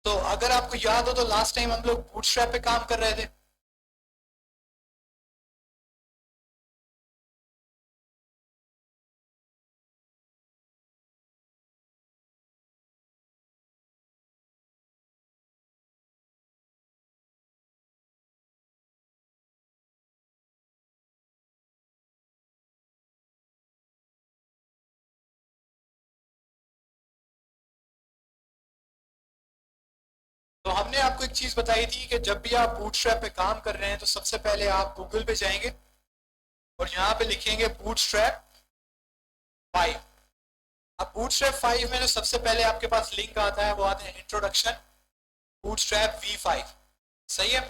तो अगर आपको याद हो तो लास्ट टाइम हम लोग बूटस्ट्रैप पे काम कर रहे थे। तो हमने आपको एक चीज बताई थी कि जब भी आप बूटस्ट्रैप पे काम कर रहे हैं तो सबसे पहले आप गूगल पे जाएंगे और यहाँ पे लिखेंगे बूटस्ट्रैप 5। अब बूटस्ट्रैप 5 में जो सबसे पहले आपके पास लिंक आता है वो आता है इंट्रोडक्शन बूटस्ट्रैप V5। सही है।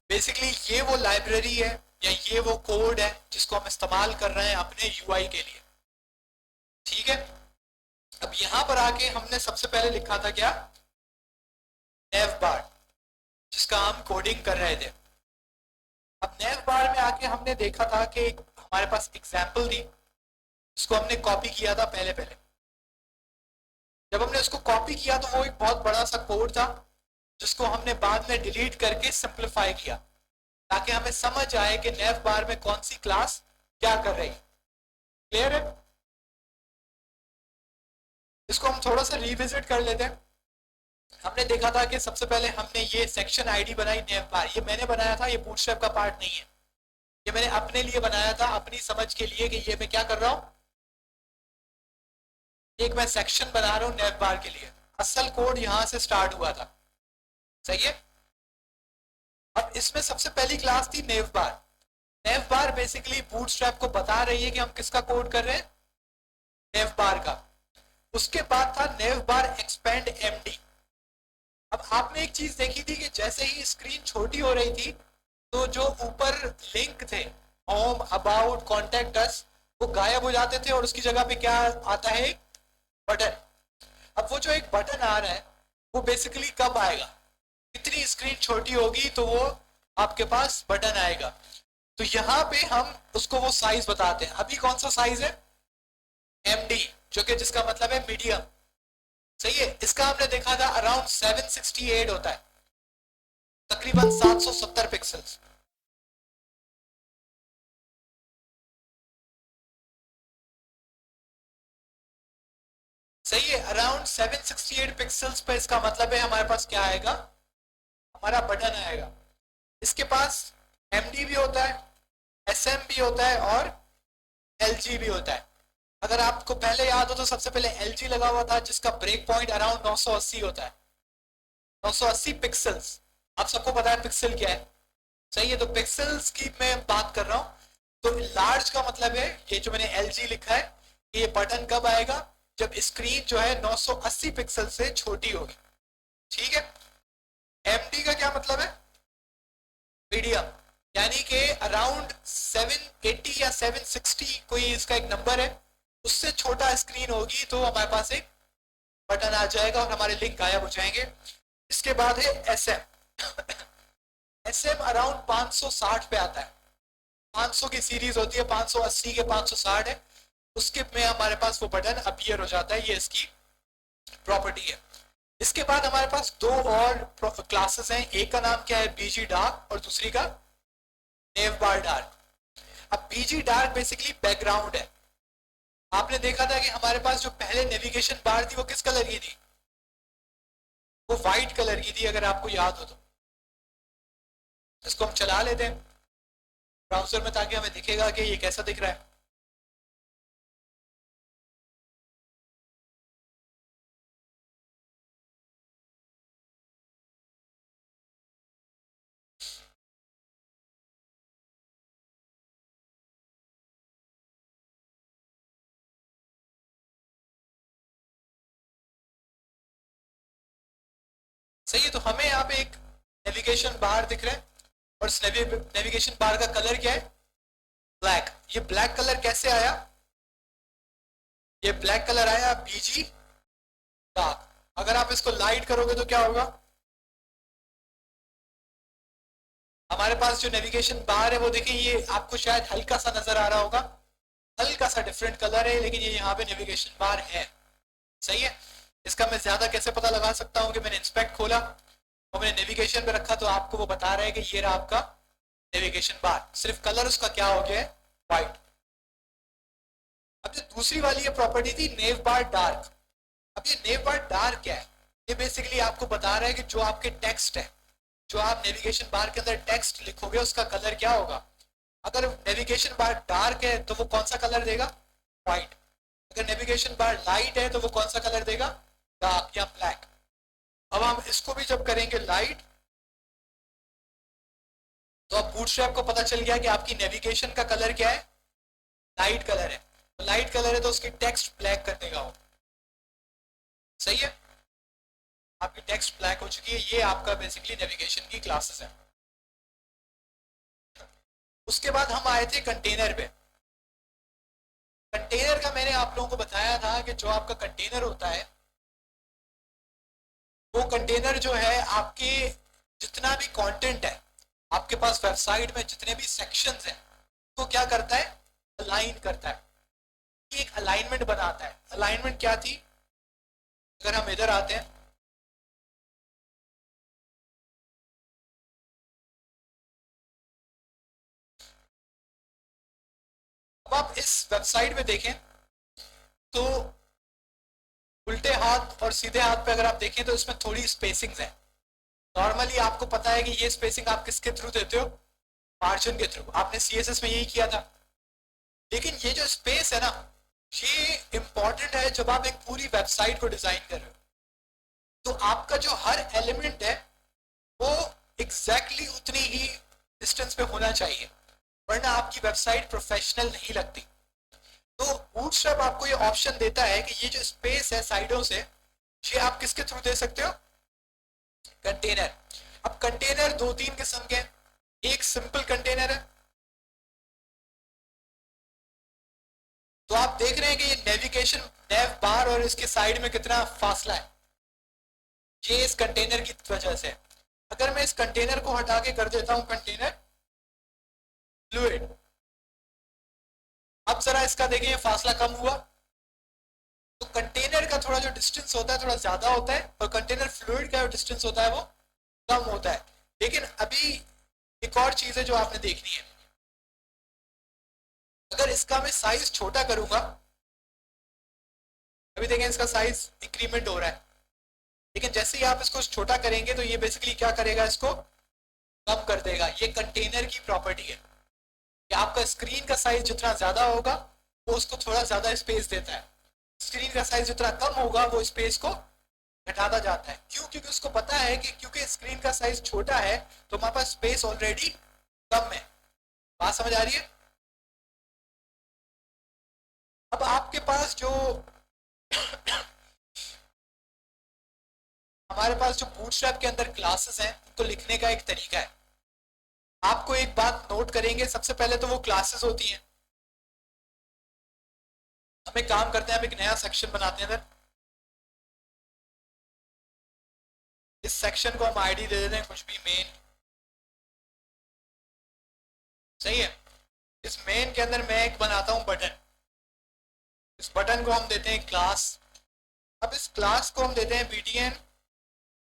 बेसिकली ये वो लाइब्रेरी है या ये वो कोड है जिसको हम इस्तेमाल कर रहे हैं अपने यूआई के लिए। ठीक है। अब यहां पर आके हमने सबसे पहले लिखा था क्या, नेव बार, जिसका हम कोडिंग कर रहे थे। अब नेव बार में आके हमने देखा था कि हमारे पास एग्जाम्पल थी जिसको हमने कॉपी किया था पहले पहले। जब हमने उसको कॉपी किया तो वो एक बहुत बड़ा सा कोड था जिसको हमने बाद में डिलीट करके सिंप्लीफाई किया ताकि हमें समझ आए कि नेव बार में कौन सी क्लास क्या कर रही है। क्लियर है। इसको हम थोड़ा सा रिविजिट कर लेते हैं। हमने देखा था कि सबसे पहले हमने ये सेक्शन आईडी बनाई नेव बार, ये मैंने बनाया था, ये बूटस्ट्रैप का पार्ट नहीं है, ये मैंने अपने लिए बनाया था अपनी समझ के लिए कि ये मैं क्या कर रहा हूं, एक मैं सेक्शन बना रहा हूं नेव बार के लिए। असल कोड यहां से स्टार्ट हुआ था। सही है। अब इसमें सबसे पहली क्लास थी नेव बार। नेव बार बेसिकली बूटस्ट्रैप को बता रही है कि हम किसका कोड कर रहे हैं, नेव बार का। उसके बाद था नेव बार एक्सपेंड एमडी। अब आपने एक चीज देखी थी कि जैसे ही स्क्रीन छोटी हो रही थी तो जो ऊपर लिंक थे होम अबाउट कॉन्टेक्ट अस वो गायब हो जाते थे और उसकी जगह पे क्या आता है, बटन। अब वो जो एक बटन आ रहा है वो बेसिकली कब आएगा, कितनी स्क्रीन छोटी होगी तो वो आपके पास बटन आएगा। तो यहाँ पे हम उसको वो साइज बताते हैं। अभी कौन सा साइज है, एमडी, जो कि जिसका मतलब है मीडियम। सही है। इसका हमने देखा था अराउंड 768 होता है, तकरीबन 770 पिक्सल्स। सही है। अराउंड 768 पिक्सल्स पे इसका मतलब है हमारे पास क्या आएगा, हमारा बटन आएगा। इसके पास एमडी भी होता है, एसएम भी होता है और एलजी भी होता है। अगर आपको पहले याद हो तो सबसे पहले एलजी लगा हुआ था जिसका ब्रेक पॉइंट अराउंड 980 होता है, 980 पिक्सल्स। आप सबको पता है पिक्सल क्या है। सही है। तो पिक्सल्स की मैं बात कर रहा हूं। तो लार्ज का मतलब है ये जो मैंने एलजी लिखा है, ये बटन कब आएगा, जब स्क्रीन जो है 980 पिक्सल से छोटी होगी। ठीक है। एमडी का क्या मतलब है, मीडियम, यानी कि अराउंड 780 या 760 कोई इसका एक नंबर है, उससे छोटा स्क्रीन होगी तो हमारे पास एक बटन आ जाएगा और हमारे लिंक गायब हो जाएंगे। इसके बाद है एसएम। एसएम अराउंड 560 पे आता है। 500 की सीरीज होती है, 580 के 560 है, उसके में हमारे पास वो बटन अपीयर हो जाता है। ये इसकी प्रॉपर्टी है। इसके बाद हमारे पास दो और क्लासेस हैं, एक का नाम क्या है बीजी डार्क और दूसरी का नेव बार डार्क। अब बीजी डार्क बेसिकली बैकग्राउंड है। आपने देखा था कि हमारे पास जो पहले नेविगेशन बार थी वो किस कलर की थी, वो व्हाइट कलर की थी, अगर आपको याद हो तो। इसको हम चला लेते हैं ब्राउजर में ताकि हमें दिखेगा कि ये कैसा दिख रहा है। सही है। तो हमें यहाँ पे एक नेविगेशन बार दिख रहा है और इस नेविगेशन बार का कलर क्या है, ब्लैक। ये ब्लैक कलर कैसे आया, ये ब्लैक कलर आया बीजी डार्क। अगर आप इसको लाइट करोगे तो क्या होगा, हमारे पास जो नेविगेशन बार है वो देखिए, ये आपको शायद हल्का सा नजर आ रहा होगा, हल्का सा डिफरेंट कलर है, लेकिन ये यहाँ पे नेविगेशन बार है। सही है। इसका मैं ज्यादा कैसे पता लगा सकता हूँ कि मैंने इंस्पेक्ट खोला और मैंने नेविगेशन पे रखा तो आपको वो बता रहा है कि ये रहा आपका नेविगेशन बार, सिर्फ कलर उसका क्या हो गया है, व्हाइट। अब जो दूसरी वाली ये प्रॉपर्टी थी नेव बार डार्क, अब ये नेव बार डार्क क्या है, ये बेसिकली आपको बता रहा है कि जो आपके टेक्स्ट है, जो आप नेविगेशन बार के अंदर टेक्स्ट लिखोगे उसका कलर क्या होगा। अगर नेविगेशन बार डार्क है तो वो कौन सा कलर देगा, व्हाइट। अगर नेविगेशन बार लाइट है तो वो कौन सा कलर देगा, डार्क या ब्लैक। अब हम इसको भी जब करेंगे लाइट, तो अब बूटस्ट्रैप को पता चल गया कि आपकी नेविगेशन का कलर क्या है, लाइट कलर है। तो लाइट कलर है तो उसकी टेक्स्ट ब्लैक कर देगा वो, सही है। आपकी टेक्स्ट ब्लैक हो चुकी है। ये आपका बेसिकली नेविगेशन की क्लासेस है। उसके बाद हम आए थे कंटेनर पे। कंटेनर का मैंने आप लोगों को बताया था कि जो आपका कंटेनर होता है, वो कंटेनर जो है आपके जितना भी कंटेंट है आपके पास वेबसाइट में, जितने भी सेक्शंस हैं, तो क्या करता है, अलाइन करता है, एक अलाइनमेंट बनाता है। अलाइनमेंट क्या थी, अगर हम इधर आते हैं, अब आप इस वेबसाइट में देखें तो उल्टे हाथ और सीधे हाथ पे अगर आप देखें तो इसमें थोड़ी स्पेसिंग्स है। नॉर्मली आपको पता है कि ये स्पेसिंग आप किसके थ्रू देते हो, मार्जिन के थ्रू। आपने सीएसएस में यही किया था। लेकिन ये जो स्पेस है ना, ये इंपॉर्टेंट है जब आप एक पूरी वेबसाइट को डिजाइन कर रहे हो। तो आपका जो हर एलिमेंट है वो एग्जैक्टली उतनी ही डिस्टेंस पे होना चाहिए, वरना आपकी वेबसाइट प्रोफेशनल नहीं लगती। तो बूटस्ट्रैप आपको ये ऑप्शन देता है कि ये जो स्पेस है साइडों से, ये आप किसके थ्रू दे सकते हो, कंटेनर। अब कंटेनर दो तीन किस्म के, एक सिंपल कंटेनर है। तो आप देख रहे हैं कि ये नेविगेशन नेव बार और इसके साइड में कितना फासला है, ये इस कंटेनर की वजह से। अगर मैं इस कंटेनर को हटा के कर देता हूं कंटेनर फ्लूइड, अब जरा इसका देखें फासला कम हुआ। तो कंटेनर का थोड़ा जो डिस्टेंस होता है थोड़ा ज्यादा होता है, और कंटेनर फ्लूइड का जो डिस्टेंस होता है वो कम होता है। लेकिन अभी एक और चीज है जो आपने देखनी है, अगर इसका मैं साइज छोटा करूंगा, अभी देखें इसका साइज इंक्रीमेंट हो रहा है, लेकिन जैसे ही आप इसको छोटा करेंगे तो ये बेसिकली क्या करेगा, इसको कम कर देगा। ये कंटेनर की प्रॉपर्टी है कि आपका स्क्रीन का साइज जितना ज्यादा होगा वो उसको थोड़ा ज्यादा स्पेस देता है, स्क्रीन का साइज जितना कम होगा वो स्पेस को घटाता जाता है। क्यों, क्योंकि उसको पता है कि क्योंकि स्क्रीन का साइज छोटा है तो हमारे पास स्पेस ऑलरेडी कम है। बात समझ आ रही है। अब आपके पास जो हमारे पास जो बूटस्ट्रैप के अंदर क्लासेस हैं उनको लिखने का एक तरीका है। आपको एक बात नोट करेंगे, सबसे पहले तो वो क्लासेस होती हैं। हम एक काम करते हैं, हम एक नया सेक्शन बनाते हैं। इस सेक्शन को हम आईडी दे देते हैं कुछ भी, मेन, सही है। इस मेन के अंदर मैं एक बनाता हूं बटन, इस बटन को हम देते हैं क्लास। अब इस क्लास को हम देते हैं btn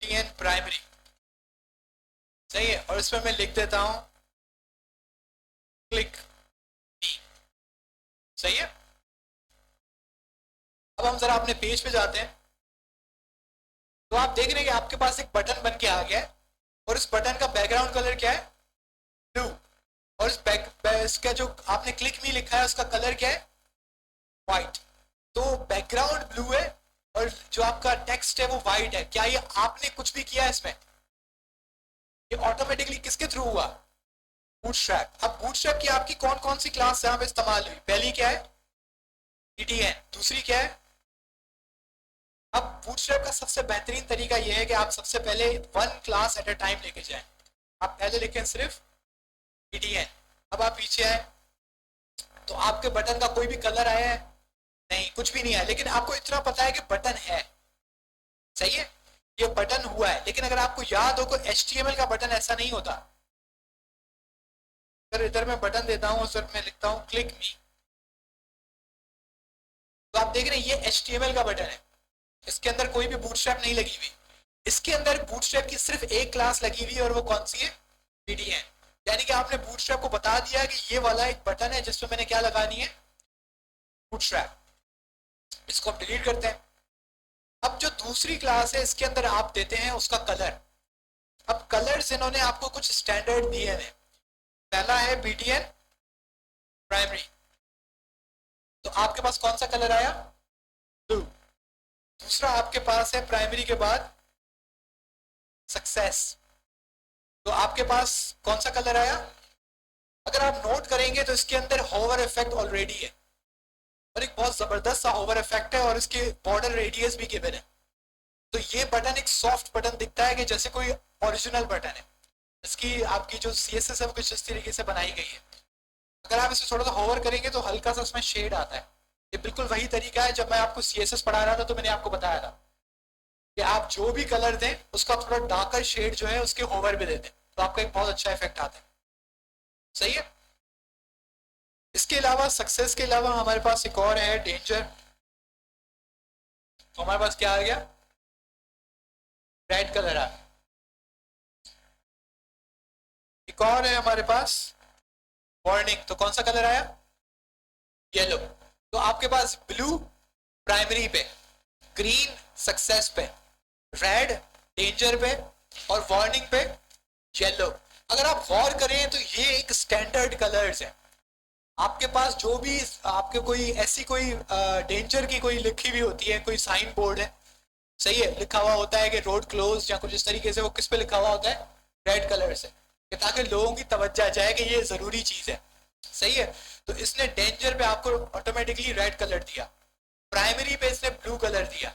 tn प्राइमरी, सही है। और इसमें मैं लिख देता हूं क्लिक टी, सही है। अब हम जरा अपने पेज पे जाते हैं, तो आप देख रहे हैं कि आपके पास एक बटन बन के आ गया है, और इस बटन का बैकग्राउंड कलर क्या है, ब्लू। और इसका जो आपने क्लिक मी लिखा है उसका कलर क्या है, व्हाइट। तो बैकग्राउंड ब्लू है और जो आपका टेक्स्ट है वो व्हाइट है। क्या ये आपने कुछ भी किया है इसमें, ये ऑटोमेटिकली किसके थ्रू हुआ, बूटस्ट्रैप। अब बूटस्ट्रैप की आपकी कौन कौन सी क्लास यहाँ पे इस्तेमाल हुई, पहली क्या है, btn, दूसरी क्या है। अब बूटस्ट्रैप का सबसे बेहतरीन तरीका यह है कि आप सबसे पहले one class at a time लेके जाएं। आप पहले लिखें सिर्फ btn, अब आप पीछे आए तो आपके बटन का कोई भी कलर आया है, नहीं, कुछ भी नहीं है, लेकिन आपको इतना पता है कि बटन है, सही है, ये बटन हुआ है। लेकिन अगर आपको याद हो कोई HTML का बटन ऐसा नहीं होता। अगर इधर मैं बटन देता हूं, सर मैं लिखता हूं क्लिक मी, तो आप देख रहे हैं ये HTML का बटन है। इसके अंदर कोई भी बूटस्ट्रैप नहीं लगी हुई। इसके अंदर बूटस्ट्रैप की सिर्फ एक क्लास लगी हुई है और वो कौन सी है, BDN। यानी कि आपने बूटस्ट्रैप को बता दिया कि ये वाला एक बटन है जिसमें मैंने क्या लगानी है, बूटस्ट्रैप। इसको हम डिलीट करते हैं। अब जो दूसरी क्लास है इसके अंदर आप देते हैं उसका कलर। अब कलर्स इन्होंने आपको कुछ स्टैंडर्ड दिए हैं। पहला है BDN प्राइमरी, तो आपके पास कौन सा कलर आया, ब्लू। दूसरा आपके पास है प्राइमरी के बाद सक्सेस, तो आपके पास कौन सा कलर आया। अगर आप नोट करेंगे तो इसके अंदर होवर इफेक्ट ऑलरेडी है और एक बहुत जबरदस्त सा होवर इफेक्ट है और इसके बॉर्डर रेडियस भी गिवन है। तो ये बटन एक सॉफ्ट बटन दिखता है कि जैसे कोई ओरिजिनल बटन है। इसकी आपकी जो CSS है वो कुछ इस तरीके से बनाई गई है। अगर आप इसे थोड़ा सा होवर करेंगे तो हल्का सा इसमें शेड आता है। ये बिल्कुल वही तरीका है जब मैं आपको CSS पढ़ा रहा था तो मैंने आपको बताया था कि आप जो भी कलर दें उसका थोड़ा डार्कर शेड जो है उसके होवर पे दे दें तो आपका एक बहुत अच्छा इफेक्ट आता है। सही है। इसके अलावा सक्सेस के अलावा हमारे पास एक और है डेंजर। तो हमारे पास क्या आ गया, रेड कलर आ। एक और है हमारे पास वार्निंग, तो कौन सा कलर आया, येलो। तो आपके पास ब्लू प्राइमरी पे, ग्रीन सक्सेस पे, रेड डेंजर पे और वार्निंग पे येलो। अगर आप गौर करें तो ये एक स्टैंडर्ड कलर्स है। आपके पास जो भी आपके कोई ऐसी कोई डेंजर की कोई लिखी हुई होती है, कोई साइन बोर्ड है, सही है, लिखा हुआ होता है कि रोड क्लोज या कुछ इस तरीके से, वो किस पे लिखा हुआ होता है, रेड कलर से, ताकि लोगों की तवज्जो जाए कि ये जरूरी चीज है। सही है। तो इसने डेंजर पे आपको ऑटोमेटिकली रेड कलर दिया, प्राइमरी पे इसने ब्लू कलर दिया।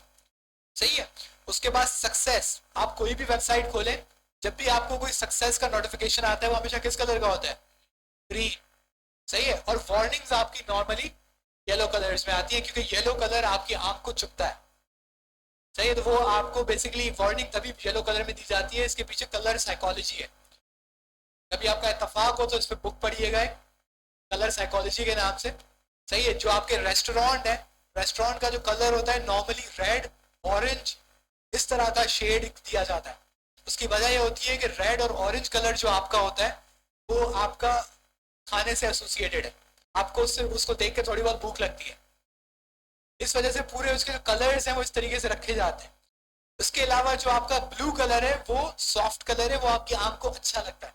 सही है। उसके बाद सक्सेस, आप कोई भी वेबसाइट खोलें, जब भी आपको कोई सक्सेस का नोटिफिकेशन आता है वो हमेशा किस कलर का होता है, ग्रीन। सही है। और वार्निंग्स आपकी नॉर्मली येलो कलर्स में आती है क्योंकि येलो कलर आपकी आंख को चुभता है। सही है। तो वो आपको बेसिकली वार्निंग तभी येलो कलर में दी जाती है, इसके पीछे कलर साइकोलॉजी है। कभी आपका इत्तेफाक हो तो इस पर बुक पढ़िएगा कलर साइकोलॉजी के नाम से। सही है। जो आपके रेस्टोरेंट है, रेस्टोरेंट का जो कलर होता है नॉर्मली रेड, ऑरेंज, इस तरह का शेड दिया जाता है। उसकी वजह यह होती है कि रेड और ऑरेंज कलर जो आपका होता है वो आपका खाने से एसोसिएटेड है, आपको उससे उसको देख के थोड़ी बहुत भूख लगती है, इस वजह से पूरे उसके जो कलर्स हैं वो इस तरीके से रखे जाते हैं। उसके अलावा जो आपका ब्लू कलर है वो सॉफ्ट कलर है, वो आपकी आंख को अच्छा लगता है।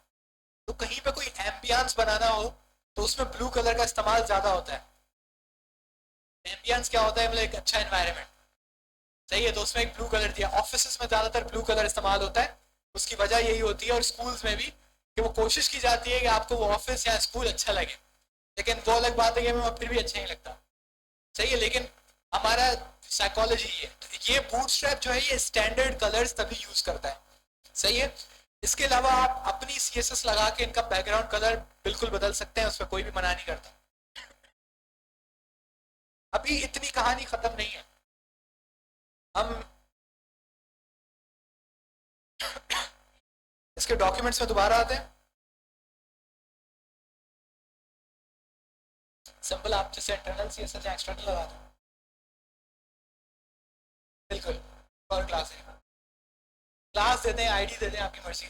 तो कहीं पे कोई एम्बियंस बनाना हो तो उसमें ब्लू कलर का इस्तेमाल ज्यादा होता है। एम्बियंस क्या होता है, मतलब एक अच्छा एनवायरनमेंट। सही है। तो उसमें एक ब्लू कलर दिया। ऑफिस में ज्यादातर ब्लू कलर इस्तेमाल होता है, उसकी वजह यही होती है, और स्कूल्स में भी, कि वो कोशिश की जाती है कि आपको वो ऑफिस या स्कूल अच्छा लगे। लेकिन वो अलग बात है कि हमें फिर भी अच्छा नहीं लगता। सही है। लेकिन हमारा साइकोलॉजी ये, तो ये बूटस्ट्रैप जो है ये स्टैंडर्ड कलर्स तभी यूज करता है। सही है। इसके अलावा आप अपनी CSS लगा के इनका बैकग्राउंड कलर बिल्कुल बदल सकते हैं, उसमें कोई भी मना नहीं करता। अभी इतनी कहानी खत्म नहीं है। हम इसके डॉक्यूमेंट्स में दोबारा आते हैं। सिंपल आप जैसे इंटरनल CSS या एक्सटर्नल लगा दो, बिल्कुल और क्लास है, क्लास दे दें, ID दे दें, आपकी मर्जी।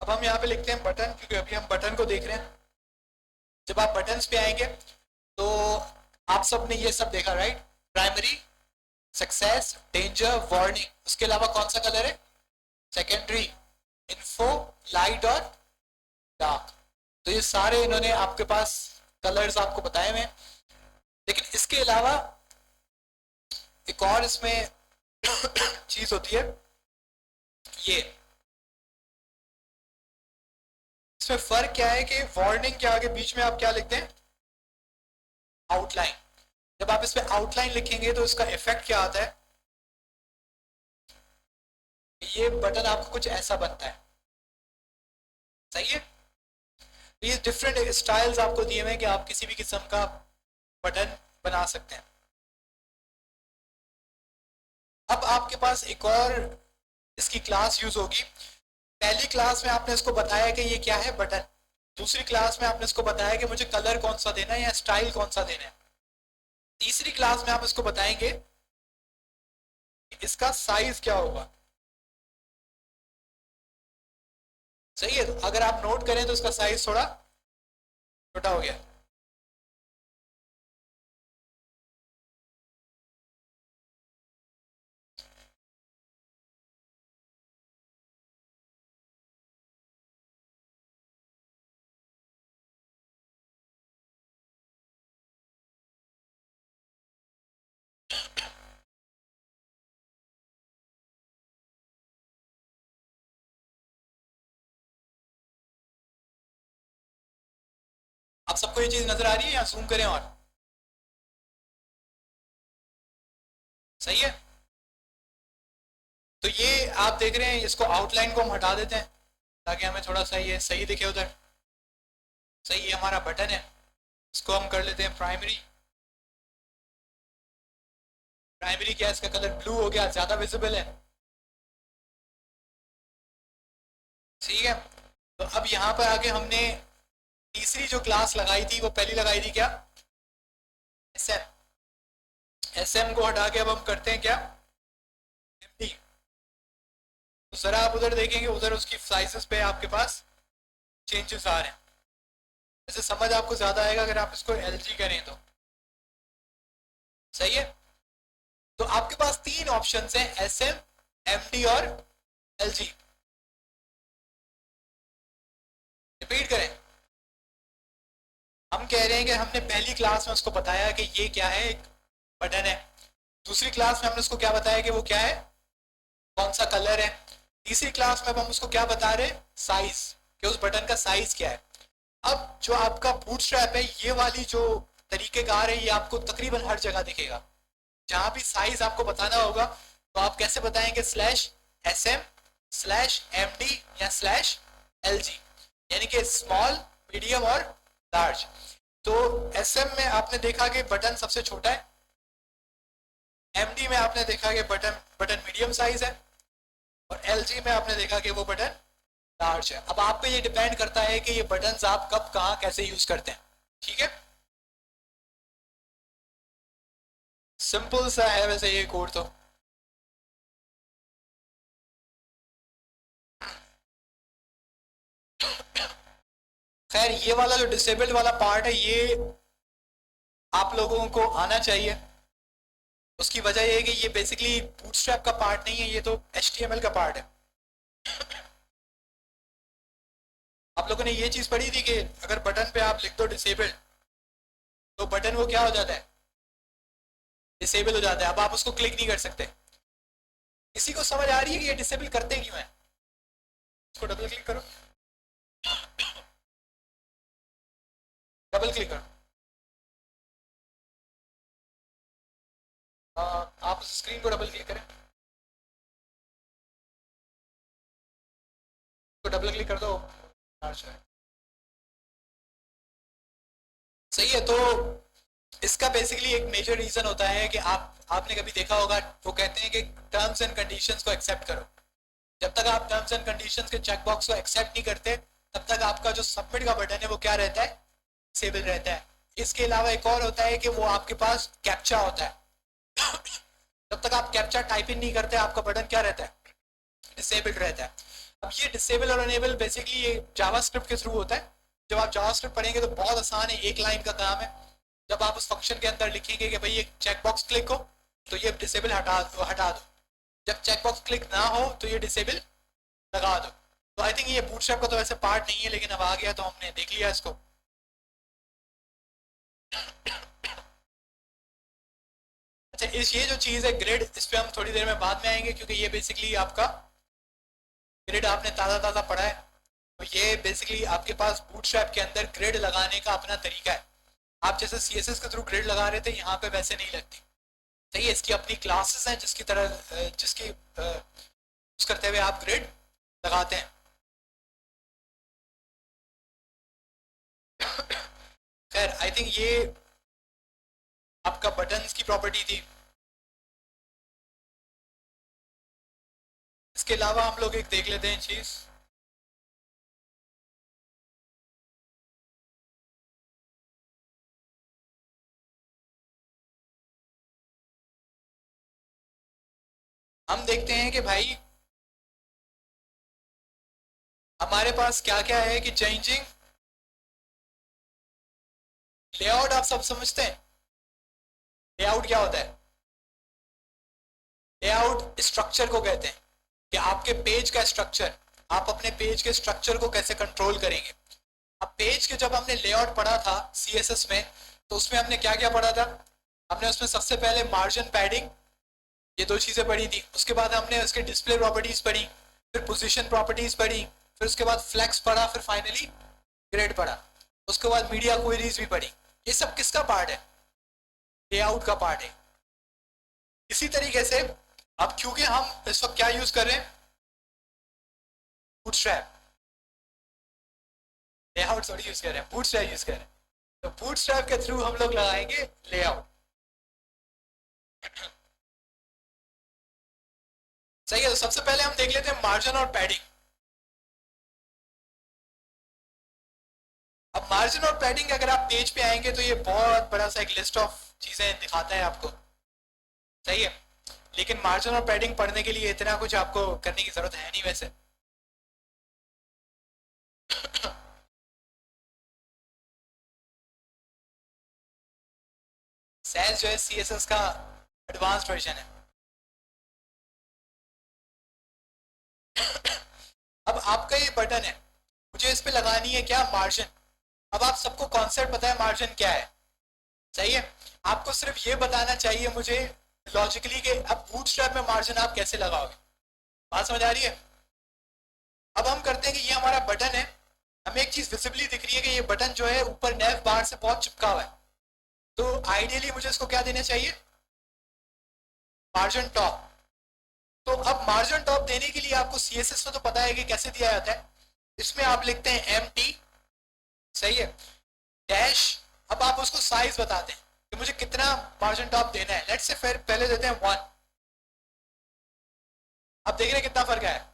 अब हम यहाँ पे लिखते हैं बटन, क्योंकि अभी हम बटन को देख रहे हैं। जब आप बटन्स पे आएंगे तो आप सब ने ये सब देखा, right, primary, success, danger, warning. उसके अलावा कौन सा कलर है, सेकेंडरी, इन्फो, लाइट और डार्क। तो ये सारे इन्होंने आपके पास कलर्स आपको बताए हुए। लेकिन इसके अलावा एक और इसमें चीज होती है, ये इसमें फर्क क्या है कि वार्निंग के आगे बीच में आप क्या लिखते हैं, आउटलाइन। जब आप इस पे आउटलाइन लिखेंगे तो इसका इफेक्ट क्या आता है, ये बटन आपको कुछ ऐसा बनता है। सही है। ये डिफरेंट स्टाइल्स आपको दिए हुए हैं कि आप किसी भी किस्म का बटन बना सकते हैं। अब आपके पास एक और इसकी क्लास यूज होगी। पहली क्लास में आपने इसको बताया कि ये क्या है, बटन। दूसरी क्लास में आपने इसको बताया कि मुझे कलर कौन सा देना है या स्टाइल कौन सा देना है। तीसरी क्लास में आप इसको बताएंगे कि इसका साइज क्या होगा। सही है, तो अगर आप नोट करें तो इसका साइज थोड़ा छोटा हो गया। आप सबको ये चीज नजर आ रही है या जूम करें? और सही है, तो ये आप देख रहे हैं, इसको आउटलाइन को हम हटा देते हैं ताकि हमें थोड़ा सा ये सही दिखे उधर। सही, ये हमारा बटन है, इसको हम कर लेते हैं प्राइमरी। प्राइमरी क्या है, इसका कलर ब्लू हो गया, ज्यादा विजिबल है। ठीक है, तो अब यहाँ पर आके हमने तीसरी जो क्लास लगाई थी वो पहली लगाई थी क्या, एस एम। एस एम को हटा के अब हम करते हैं क्या, एम डी। तो जरा आप उधर देखेंगे, उधर उसकी साइजेस पे आपके पास चेंजेस आ रहे हैं। ऐसे समझ आपको ज्यादा आएगा अगर आप इसको एल जी करें तो। सही है, तो आपके पास तीन ऑप्शन हैं, एस एम, एम डी और एल जी। रिपीट करें, हम कह रहे हैं कि हमने पहली क्लास में उसको बताया कि ये क्या है, एक बटन है। दूसरी क्लास में हमने उसको क्या बताया कि वो क्या है, कौन सा कलर है। तीसरी क्लास में अब हम उसको क्या बता रहे हैं, साइज, कि उस बटन का साइज क्या है। अब जो आपका बूटस्ट्रैप है, ये वाली जो तरीकेकार है, ये आपको तकरीबन हर जगह दिखेगा। जहां भी साइज आपको बताना होगा तो आप कैसे बताएंगे, slash S M, slash M D या स्लैश एल जी, यानी कि स्मॉल, मीडियम और लार्ज। तो एस एम में आपने देखा कि बटन सबसे छोटा है, एम डी में आपने देखा कि बटन बटन मीडियम साइज है, और एल जी में आपने देखा कि वो बटन लार्ज है। अब आप पे ये डिपेंड करता है कि ये बटन आप कब कहाँ कैसे यूज करते हैं। ठीक है, सिंपल सा है वैसे ये कोड तो। खैर, ये वाला जो डिसेबल्ड वाला पार्ट है, ये आप लोगों को आना चाहिए। उसकी वजह ये है कि ये बेसिकली बूटस्ट्रैप का पार्ट नहीं है, ये तो एचटीएमएल का पार्ट है। आप लोगों ने ये चीज पढ़ी थी कि अगर बटन पे आप लिख दो डिसेबल्ड, तो बटन वो क्या हो जाता है, डिसेबल हो जाता है। अब आप उसको क्लिक नहीं कर सकते। किसी को समझ आ रही है कि ये डिसेबल करते क्यों है? इसको डबल क्लिक करो, डबल क्लिक करो। आप स्क्रीन को डबल क्लिक करें, तो डबल क्लिक कर दो। सही है, तो इसका बेसिकली एक मेजर रीजन होता है कि आपने कभी देखा होगा, वो कहते हैं कि टर्म्स एंड कंडीशंस को एक्सेप्ट करो। जब तक आप टर्म्स एंड कंडीशंस के चेकबॉक्स को एक्सेप्ट नहीं करते, तब तक आपका जो सबमिट का बटन है वो क्या रहता है, डिसेबल रहता है। इसके अलावा एक और होता है कि वो आपके पास कैप्चा होता है। जब तक आप कैप्चा टाइप इन नहीं करते, आपका बटन क्या रहता है, डिसेबल्ड रहता है। अब ये डिसेबल और अनेबल बेसिकली ये जावास्क्रिप्ट के थ्रू होता है। जब आप जावास्क्रिप्ट पढ़ेंगे तो बहुत आसान है, एक लाइन का काम है। जब आप उस फंक्शन के अंदर लिखेंगे कि भाई एक चेकबॉक्स क्लिक हो, तो ये डिसेबल हटा दो। जब चेकबॉक्स क्लिक ना हो तो ये डिसेबल लगा दो। तो आई थिंक ये बूटस्ट्रैप का तो वैसे पार्ट नहीं है, लेकिन अब आ गया तो हमने देख लिया इसको। अच्छा, इस ये जो चीज़ है ग्रिड, इस पर हम थोड़ी देर में बाद में आएंगे, क्योंकि ये बेसिकली आपका ग्रिड आपने ताज़ा ताज़ा पढ़ा है। तो ये बेसिकली आपके पास बूटस्ट्रैप के अंदर ग्रिड लगाने का अपना तरीका है। आप जैसे सीएसएस के थ्रू ग्रिड लगा रहे थे, यहाँ पे वैसे नहीं लगती। सही है, इसकी अपनी क्लासेस हैं जिसकी तरह जिसकी यूज करते हुए आप ग्रिड लगाते हैं। खैर, आई थिंक ये आपका बटन्स की प्रॉपर्टी थी। इसके अलावा हम लोग एक देख लेते हैं चीज़, हम देखते हैं कि भाई हमारे पास क्या क्या है कि चेंजिंग लेआउट आप सब समझते हैं। लेआउट क्या होता है? लेआउट स्ट्रक्चर को कहते हैं कि आपके पेज का स्ट्रक्चर, आप अपने पेज के स्ट्रक्चर को कैसे कंट्रोल करेंगे। अब पेज के जब हमने लेआउट पढ़ा था सीएसएस में, तो उसमें हमने क्या क्या पढ़ा था? हमने उसमें सबसे पहले मार्जिन पैडिंग, ये दो चीजें पढ़ी थी। उसके बाद हमने उसके डिस्प्ले प्रॉपर्टीज पढ़ी, फिर पोजीशन प्रॉपर्टीज पढ़ी, फिर उसके बाद फ्लेक्स पढ़ा, फिर फाइनली ग्रेड पढ़ा। उसके बाद मीडिया क्वेरीज भी पढ़ी। ये सब किसका पार्ट है? लेआउट का पार्ट है। इसी तरीके से अब क्योंकि हम इस वक्त क्या यूज कर रहे हैं, बूटस्ट्रैप, लेआउट थोड़ी यूज कर रहे हैं, बूटस्ट्रैप यूज कर रहे हैं। तो बूटस्ट्रैप के थ्रू हम लोग लगाएंगे लेआउट। सही है। तो सबसे पहले हम देख लेते हैं मार्जिन और पैडिंग। अब मार्जिन और पैडिंग अगर आप पेज पे आएंगे तो ये बहुत बड़ा सा एक लिस्ट ऑफ चीजें दिखाता है आपको। सही है। लेकिन मार्जिन और पैडिंग पढ़ने के लिए इतना कुछ आपको करने की जरूरत है नहीं वैसे। सैज जो है सीएसएस का एडवांस्ड वर्जन है। अब आपका ये बटन है, मुझे इस पे लगानी है क्या, मार्जिन। अब आप सबको कॉन्सेप्ट पता है मार्जिन क्या है। सही है। आपको सिर्फ ये बताना चाहिए मुझे लॉजिकली कि अब बूटस्ट्रैप में मार्जिन आप कैसे लगाओगे। बात समझ आ रही है? अब हम करते हैं कि ये हमारा बटन है, हमें एक चीज विजिबली दिख रही है कि ये बटन जो है ऊपर नेव बार से बहुत चिपका हुआ है। तो आइडियली मुझे इसको क्या देना चाहिए, मार्जिन टॉप। तो अब मार्जिन टॉप देने के लिए आपको सीएसएस में तो पता है कि कैसे दिया जाता है। इसमें आप लिखते हैं एमटी, सही है, डैश। अब आप उसको साइज बताते हैं कि मुझे कितना मार्जिन टॉप देना है। लेट्स से फिर पहले देते हैं 1। अब देख रहे हैं कितना फर्क आया,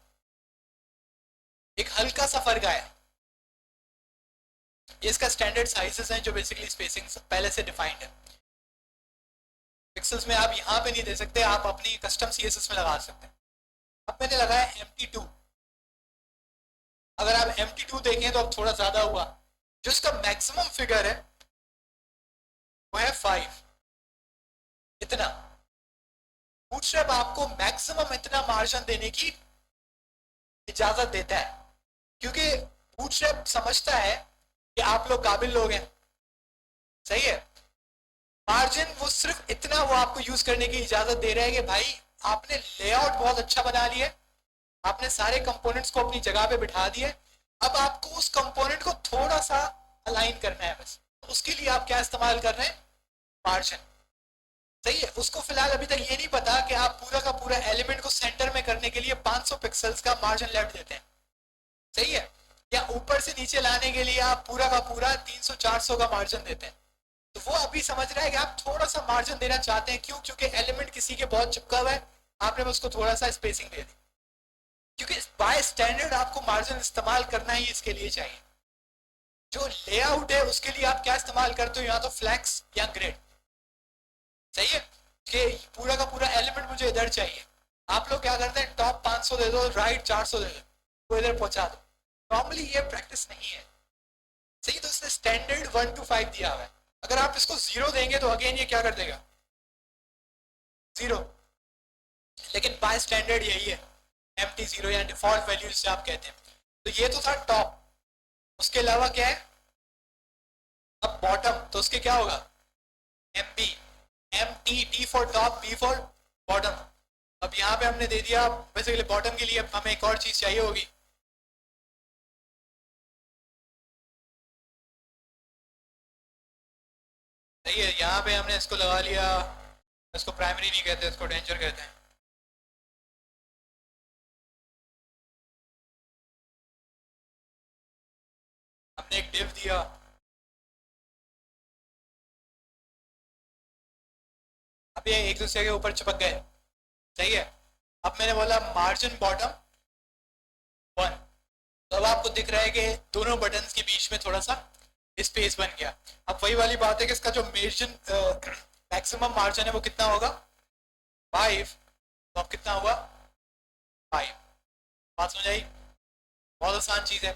एक हल्का सा फर्क आया। ये इसका स्टैंडर्ड साइजेस हैं जो बेसिकली स्पेसिंग पहले से डिफाइंड है। पिक्सल्स में आप यहाँ पे नहीं दे सकते, आप अपनी कस्टम सीएसएस में लगा सकते हैं। अब मैंने लगाया MT2। अगर आप MT2 देखें तो अब थोड़ा ज्यादा हुआ। जो इसका मैक्सिमम फिगर है वो है 5। इतना बूटस्ट्रैप आपको मैक्सिमम इतना मार्जिन देने की इजाजत देता है, क्योंकि बूटस्ट्रैप समझता है कि आप लोग काबिल लोग हैं। सही है। मार्जिन वो सिर्फ इतना वो आपको यूज करने की इजाजत दे रहा है कि भाई आपने लेआउट बहुत अच्छा बना लिया, आपने सारे कंपोनेंट्स को अपनी जगह पे बिठा दिए। अब आपको उस कंपोनेंट को थोड़ा सा अलाइन करना है बस। तो उसके लिए आप क्या इस्तेमाल कर रहे हैं, मार्जिन। सही है। उसको फिलहाल अभी तक ये नहीं पता कि आप पूरा का पूरा एलिमेंट को सेंटर में करने के लिए 500 पिक्सल्स का मार्जिन लेफ्ट देते हैं। सही है। या ऊपर से नीचे लाने के लिए आप पूरा का पूरा 300-400 का मार्जिन देते हैं। तो वो अभी समझ रहा है कि आप थोड़ा सा मार्जिन देना चाहते हैं। क्यों? क्योंकि एलिमेंट किसी के बहुत चिपका हुआ है, आपने उसको थोड़ा सा स्पेसिंग दे दी। क्योंकि बाय स्टैंडर्ड आपको मार्जिन इस्तेमाल करना ही इसके लिए चाहिए। जो लेआउट है उसके लिए आप क्या इस्तेमाल करते हो, या तो फ्लैक्स या ग्रिड। सही है। कि पूरा का पूरा एलिमेंट मुझे इधर चाहिए। आप लोग क्या करते हैं, टॉप 500 दे दो, राइट 400 दे दो, वो इधर पहुंचा दो। नॉर्मली ये प्रैक्टिस नहीं है। सही। तो इसने स्टैंडर्ड 1 to 5 दिया हुआ है। अगर आप इसको 0 देंगे तो अगेन ये क्या कर देगा, 0। लेकिन बाय स्टैंडर्ड यही है, MT0 या डिफॉल्ट वैल्यू जिसे आप कहते हैं। तो ये तो था टॉप। उसके अलावा क्या है, अब बॉटम, तो उसके क्या होगा, MB। MT, T for top, B for bottom. अब यहाँ पे हमने दे दिया बेसिकली बॉटम के लिए हमें एक और चीज चाहिए होगी, सही है। यहाँ पे हमने इसको लगा लिया, इसको प्राइमरी नहीं कहते, इसको डेंजर कहते हैं। हमने एक डिव दिया, अब ये एक दूसरे के ऊपर चिपक गए। सही है। अब मैंने बोला मार्जिन बॉटम 1, तो अब आपको दिख रहा है कि दोनों बटन्स के बीच में थोड़ा सा स्पेस बन गया। अब वही वाली बात है कि इसका जो मैक्सिमम मार्जिन है वो कितना होगा, 5। तो अब कितना हुआ 5। बात समझ आई? बहुत आसान चीज है।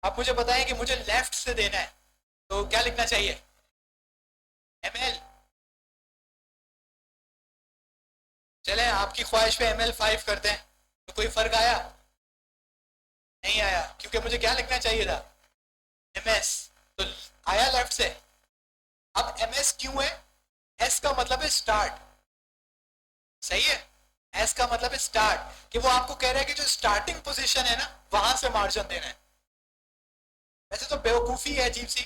अब मुझे बताएं कि मुझे लेफ्ट से देना है तो क्या लिखना चाहिए ml। चले आपकी ख्वाहिश पे ml 5 करते हैं तो कोई फर्क आया? नहीं आया, क्योंकि मुझे क्या लिखना चाहिए था ms। तो आया लेफ्ट से। अब ms क्यों है? s का मतलब है स्टार्ट, सही है। s का मतलब है स्टार्ट, कि वो आपको कह रहा है कि जो स्टार्टिंग पोजीशन है ना वहां से मार्जिन देना है। वैसे तो बेवकूफी है अजीब सी,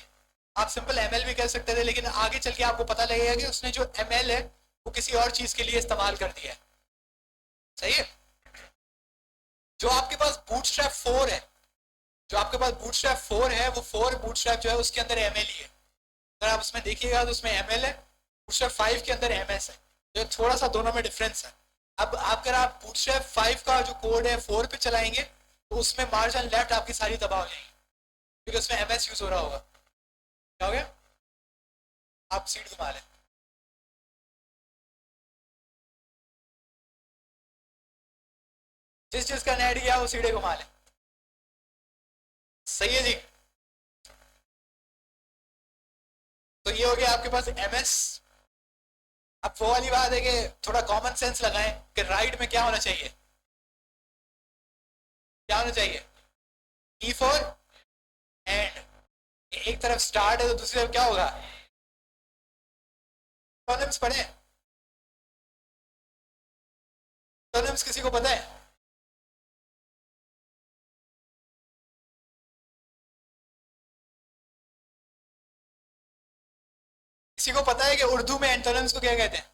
आप सिंपल ml भी कह सकते थे, लेकिन आगे चल के आपको पता लगेगा कि उसने जो ml है वो किसी और चीज के लिए इस्तेमाल कर दिया है, सही है। जो आपके पास बूटस्ट्रैप 4 है, जो आपके पास बूटस्ट्रैप 4 है, वो 4 बूटस्ट्रैप जो है उसके अंदर ml ही है। अगर आप उसमें देखिएगा तो उसमें ml है, बूटस्ट्रैप 5 के अंदर ms है, तो थोड़ा सा दोनों में डिफरेंस है। अब अगर आप बूटस्ट्रैप 5 का जो कोड है 4 पे चलाएंगे तो उसमें मार्जिन लेफ्ट आपकी सारी तबाह हो जाएगी, क्योंकि उसमें ms यूज हो रहा होगा। क्या हो गया? आप सीट घुमा लें। जिस जिसका नेट गया वो सीधे घुमा ले। सही है जी। तो ये हो गया आपके पास ms। अब वो वाली बात है कि थोड़ा कॉमन सेंस लगाएं कि राइट में क्या होना चाहिए, क्या होना चाहिए e फॉर एंड। एक तरफ स्टार्ट है तो दूसरी तरफ क्या होगा? टर्म्स पढ़े? टर्म्स किसी को पता है? किसी को पता है कि उर्दू में एंटोनिम्स को क्या कहते हैं?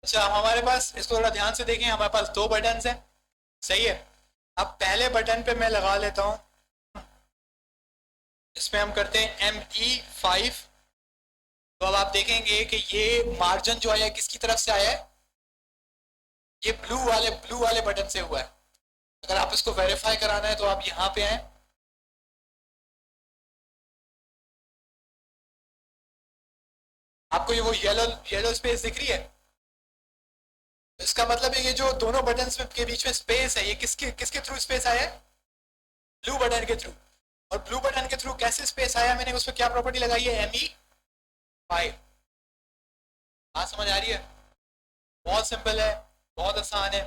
अच्छा, हमारे पास इसको थोड़ा ध्यान से देखें, हमारे पास 2 बटन हैं, सही है। अब पहले बटन पे मैं लगा लेता हूं, इसमें हम करते हैं ME5। तो अब आप देखेंगे कि ये मार्जिन जो आया किसकी तरफ से आया है? ये ब्लू वाले बटन से हुआ है। अगर आप इसको वेरीफाई कराना है तो आप यहां पे आए, आपको ये वो येलो येलो स्पेस दिख रही है, इसका मतलब है ये जो दोनों बटन के बीच में स्पेस है, ये किसके किसके थ्रू स्पेस आया है? ब्लू बटन के थ्रू। और ब्लू बटन के थ्रू कैसे स्पेस आया? मैंने उस पर क्या प्रॉपर्टी लगाई है? ME5। बात समझ आ रही है? बहुत सिंपल है, बहुत आसान है।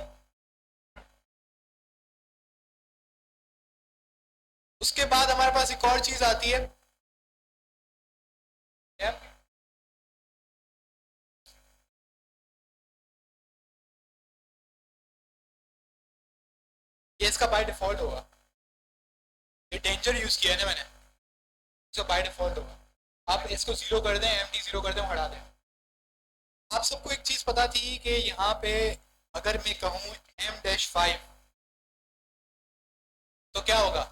उसके बाद हमारे पास एक और चीज आती है, ये इसका बाय डिफॉल्ट होगा। ये डेंजर यूज किया है ना मैंने, इसका बाय डिफॉल्ट होगा। आप इसको 0 कर दें, MD 0 कर दें, हटा दें। आप सबको एक चीज पता थी कि यहाँ पे अगर मैं कहूँ M-5 तो क्या होगा?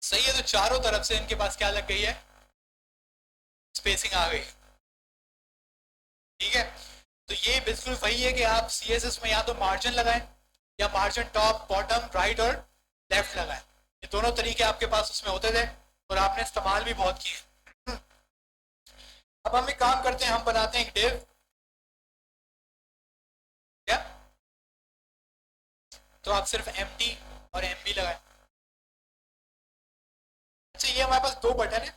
सही है, तो चारों तरफ से इनके पास क्या लग गई है? स्पेसिंग आ गई। ठीक है, तो ये बिल्कुल वही है कि आप CSS में या तो मार्जिन लगाएं या मार्जिन टॉप बॉटम राइट और लेफ्ट लगाएं। ये दोनों तरीके आपके पास उसमें होते थे और आपने इस्तेमाल भी बहुत किए। अब हम एक काम करते हैं, हम बनाते हैं एक डिव। क्या? तो आप सिर्फ MD और MB लगाएं। अच्छा, ये हमारे पास 2 बटन है।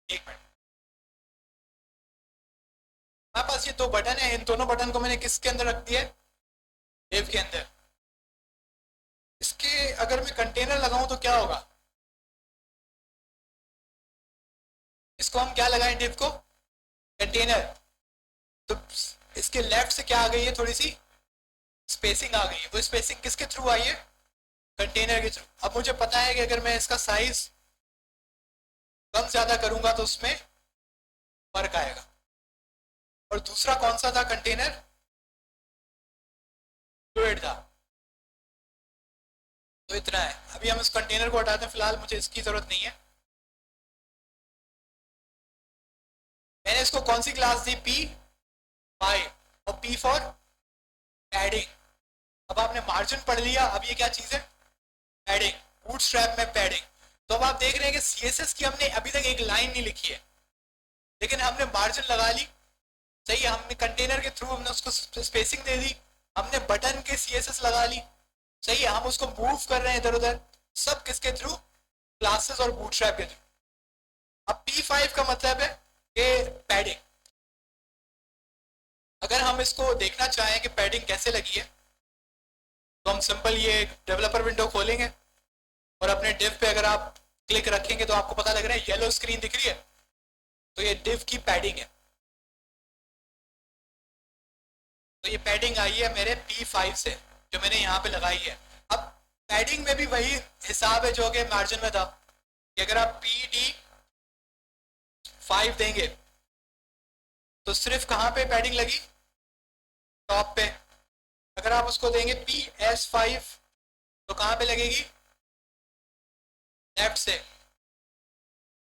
एक मिनट, हमारे पास ये 2 बटन है, इन दोनों बटन को मैंने किसके अंदर रख दिया है? डिव के अंदर। इसके अगर मैं कंटेनर लगाऊं तो क्या होगा? इसको हम क्या लगाएं डिव को? कंटेनर। तो इसके लेफ्ट से क्या आ गई है? थोड़ी सी स्पेसिंग आ गई है। वो स्पेसिंग किसके थ्रू आई है? कंटेनर के थ्रू। अब मुझे पता है कि अगर मैं इसका साइज कम ज्यादा करूंगा तो उसमें फर्क आएगा। और दूसरा कौन सा था कंटेनर? फ्लूइड था। तो इतना है। अभी हम इस कंटेनर को हटाते हैं, फिलहाल मुझे इसकी जरूरत नहीं है। मैंने इसको कौन सी क्लास दी, P5, और P फॉर पैडिंग। अब आपने मार्जिन पढ़ लिया, अब ये क्या चीज है, पैडिंग, बूटस्ट्रैप में पैडिंग। तो अब आप देख रहे हैं कि CSS की हमने अभी तक एक लाइन नहीं लिखी है, लेकिन हमने मार्जिन लगा ली, सही है, हमने कंटेनर के थ्रू हमने उसको स्पेसिंग दे दी, हमने बटन के CSS लगा ली, सही है, हम उसको मूव कर रहे हैं इधर उधर, सब किसके थ्रू, क्लासेस और बूटस्ट्रैप के थ्रू। अब P5 का मतलब है कि पैडिंग। अगर हम इसको देखना चाहें कि पैडिंग कैसे लगी है, तो हम सिंपल ये डेवलपर विंडो खोलेंगे और अपने डिव पे अगर आप क्लिक रखेंगे तो आपको पता लग रहा है येलो स्क्रीन दिख रही है, तो ये डिव की पैडिंग है। तो ये पैडिंग आई है मेरे P5 से, जो मैंने यहाँ पे लगाई है। अब पैडिंग में भी वही हिसाब है जो कि मार्जिन में था, कि अगर आप PD5 देंगे तो सिर्फ कहाँ पे पैडिंग लगी, टॉप पे। अगर आप उसको देंगे PS5 तो कहाँ पे लगेगी, लेफ्ट से,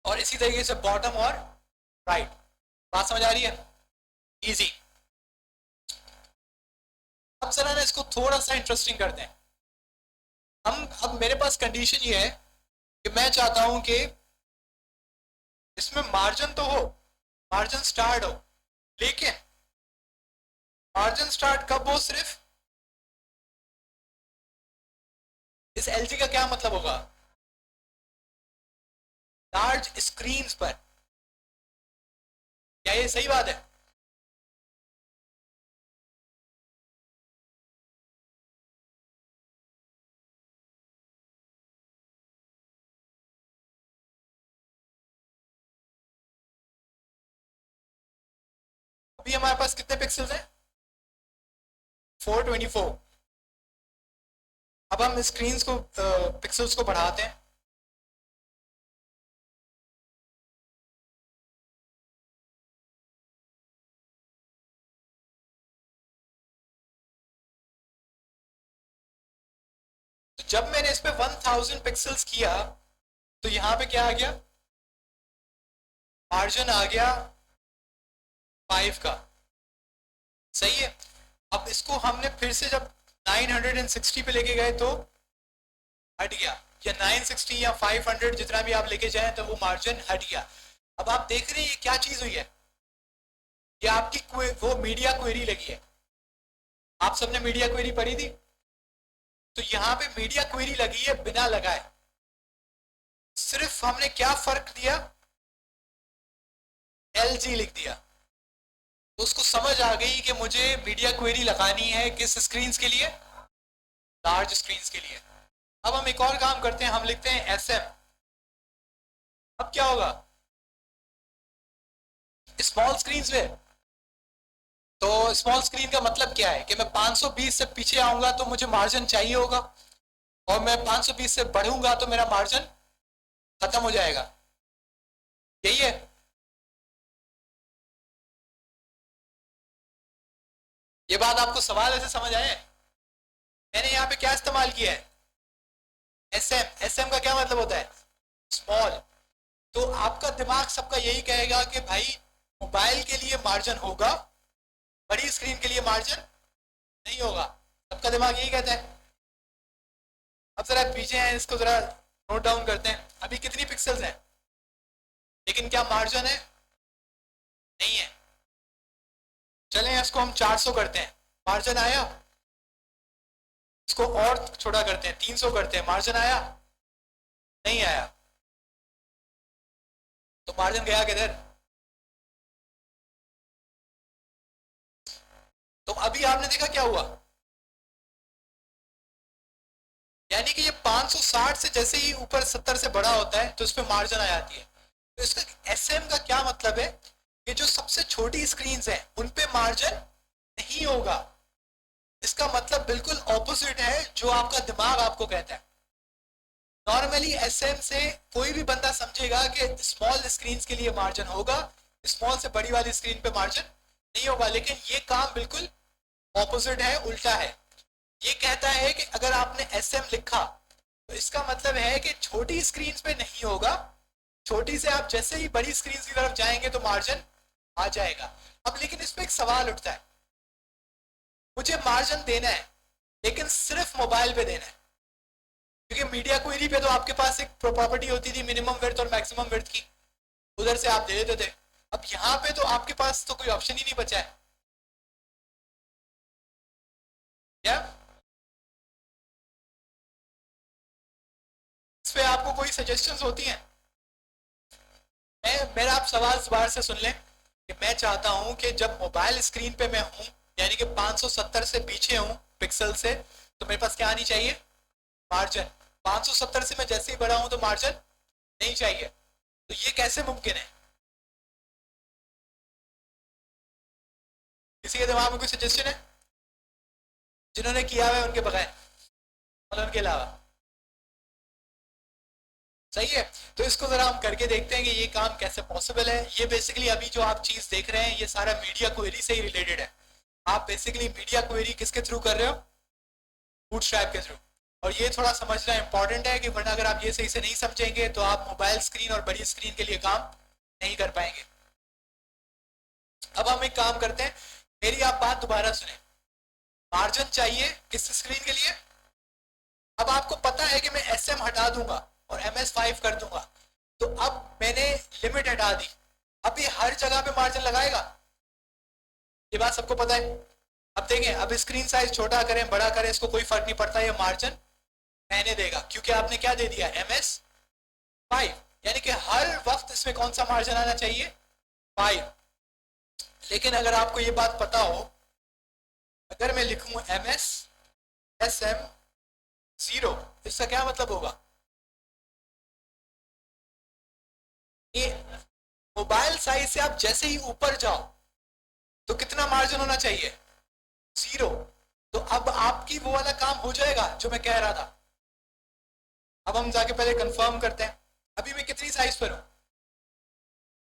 और इसी तरीके से बॉटम और राइट। बात समझ आ रही है, इजी। अब जरा ना इसको थोड़ा सा इंटरेस्टिंग करते हैं। अब मेरे पास कंडीशन ये है कि मैं चाहता हूं कि इसमें मार्जिन तो हो, मार्जिन स्टार्ट हो, लेकिन मार्जिन स्टार्ट कब हो, सिर्फ इस LG का क्या मतलब होगा, लार्ज स्क्रीन्स पर। क्या ये सही बात है? अभी हमारे पास कितने पिक्सल्स हैं, 424। अब हम स्क्रीन्स को पिक्सल्स को बढ़ाते हैं। तो जब मैंने इस पे 1000 पिक्सल्स किया तो यहां पे क्या आ गया, मार्जिन आ गया 5 का, सही है। अब इसको हमने फिर से जब 960 पे लेके गए तो हट गया, या 960 या 500 जितना भी आप लेके जाएं तो वो मार्जिन हट गया। अब आप देख रहे हैं ये क्या चीज हुई है, ये आपकी वो मीडिया क्वेरी लगी है। आप सबने मीडिया क्वेरी पढ़ी थी, तो यहां पे मीडिया क्वेरी लगी है बिना लगाए। सिर्फ हमने क्या फर्क दिया, LG लिख दिया, तो उसको समझ आ गई कि मुझे मीडिया क्वेरी लगानी है किस स्क्रीन्स के लिए, लार्ज स्क्रीन्स के लिए। अब हम एक और काम करते हैं, हम लिखते हैं SM। अब क्या होगा, स्मॉल स्क्रीन्स पे, तो स्मॉल स्क्रीन का मतलब क्या है कि मैं 520 से पीछे आऊंगा तो मुझे मार्जिन चाहिए होगा, और मैं 520 से बढ़ूंगा तो मेरा मार्जिन खत्म हो जाएगा, यही है। ये बात आपको सवाल ऐसे समझ आए? मैंने यहाँ पे क्या इस्तेमाल किया है, SM। SM का क्या मतलब होता है, स्मॉल। तो आपका दिमाग सबका यही कहेगा कि भाई मोबाइल के लिए मार्जिन होगा, बड़ी स्क्रीन के लिए मार्जिन नहीं होगा, सबका दिमाग यही कहता है। अब जरा पीछे हैं, इसको जरा नोट डाउन करते हैं। अभी कितनी पिक्सल्स हैं, लेकिन क्या मार्जिन है, नहीं है। चलें इसको हम 400 करते हैं, मार्जिन आया। इसको और छोटा करते हैं, 300 करते हैं, मार्जिन आया, नहीं आया। तो मार्जिन गया किधर? तो अभी आपने देखा क्या हुआ, यानी कि ये 560 से जैसे ही ऊपर 70 से बड़ा होता है तो इस पर मार्जिन आ जाती है। तो इसका SM का क्या मतलब है कि जो सबसे छोटी स्क्रीन हैं उन पे मार्जिन नहीं होगा। इसका मतलब बिल्कुल ऑपोजिट है जो आपका दिमाग आपको कहता है। नॉर्मली SM से कोई भी बंदा समझेगा कि स्मॉल स्क्रीन के लिए मार्जिन होगा, स्मॉल से बड़ी वाली स्क्रीन पे मार्जिन नहीं होगा, लेकिन ये काम बिल्कुल ऑपोजिट है, उल्टा है। ये कहता है कि अगर आपने SM लिखा तो इसका मतलब है कि छोटी स्क्रीन पे नहीं होगा, छोटी से आप जैसे ही बड़ी स्क्रीन की तरफ जाएंगे तो मार्जिन आ जाएगा। अब लेकिन इसमें एक सवाल उठता है, मुझे मार्जिन देना है लेकिन सिर्फ मोबाइल पे देना है, क्योंकि मीडिया क्वेरी पे तो आपके पास एक प्रॉपर्टी होती थी मिनिमम विड्थ और मैक्सिमम विड्थ की, उधर से आप दे देते थे। अब यहाँ पे तो आपके पास तो कोई ऑप्शन ही नहीं बचा है क्या? इस पे आपको कोई सजेशंस होती हैं? मेरा आप सवाल दोबारा से सुन लें कि मैं चाहता हूं कि जब मोबाइल स्क्रीन पे मैं हूं, यानी कि 570 से पीछे हूं पिक्सल से, तो मेरे पास क्या आनी चाहिए? मार्जिन। 570 से मैं जैसे ही बड़ा हूं तो मार्जिन नहीं चाहिए, तो ये कैसे मुमकिन है? किसी के दिमाग में कोई सजेशन है? जिन्होंने किया हुआ है उनके बगैर, मतलब उनके अलावा। सही है, तो इसको जरा हम करके देखते हैं कि ये काम कैसे पॉसिबल है। ये बेसिकली अभी जो आप चीज देख रहे हैं ये सारा मीडिया क्वेरी से ही रिलेटेड है। आप बेसिकली मीडिया क्वेरी किसके थ्रू कर रहे हो? बूटस्ट्रैप के थ्रू। और ये थोड़ा समझना इंपॉर्टेंट है कि वरना अगर आप ये सही से नहीं समझेंगे तो आप मोबाइल स्क्रीन और बड़ी स्क्रीन के लिए काम नहीं कर पाएंगे। अब हम एक काम करते हैं, मेरी आप बात दोबारा सुने। मार्जिन चाहिए किस स्क्रीन के लिए? अब आपको पता है कि मैं SM हटा दूंगा और MS5 कर दूंगा, तो अब मैंने लिमिट हटा दी, अब ये हर जगह पे मार्जिन लगाएगा, ये बात सबको पता है। अब देखें, अब स्क्रीन साइज छोटा करें बड़ा करें इसको कोई फर्क नहीं पड़ता, ये मार्जिन मैंने देगा, क्योंकि आपने क्या दे दिया? MS5, यानी कि हर वक्त इसमें कौन सा मार्जिन आना चाहिए? 5। लेकिन अगर आपको ये बात पता हो, अगर मैं लिखूं SM0, इसका क्या मतलब होगा? ये मोबाइल साइज से आप जैसे ही ऊपर जाओ तो कितना मार्जिन होना चाहिए? 0। तो अब आपकी वो वाला काम हो जाएगा जो मैं कह रहा था। अब हम जाके पहले कंफर्म करते हैं, अभी मैं कितनी साइज पर हूं?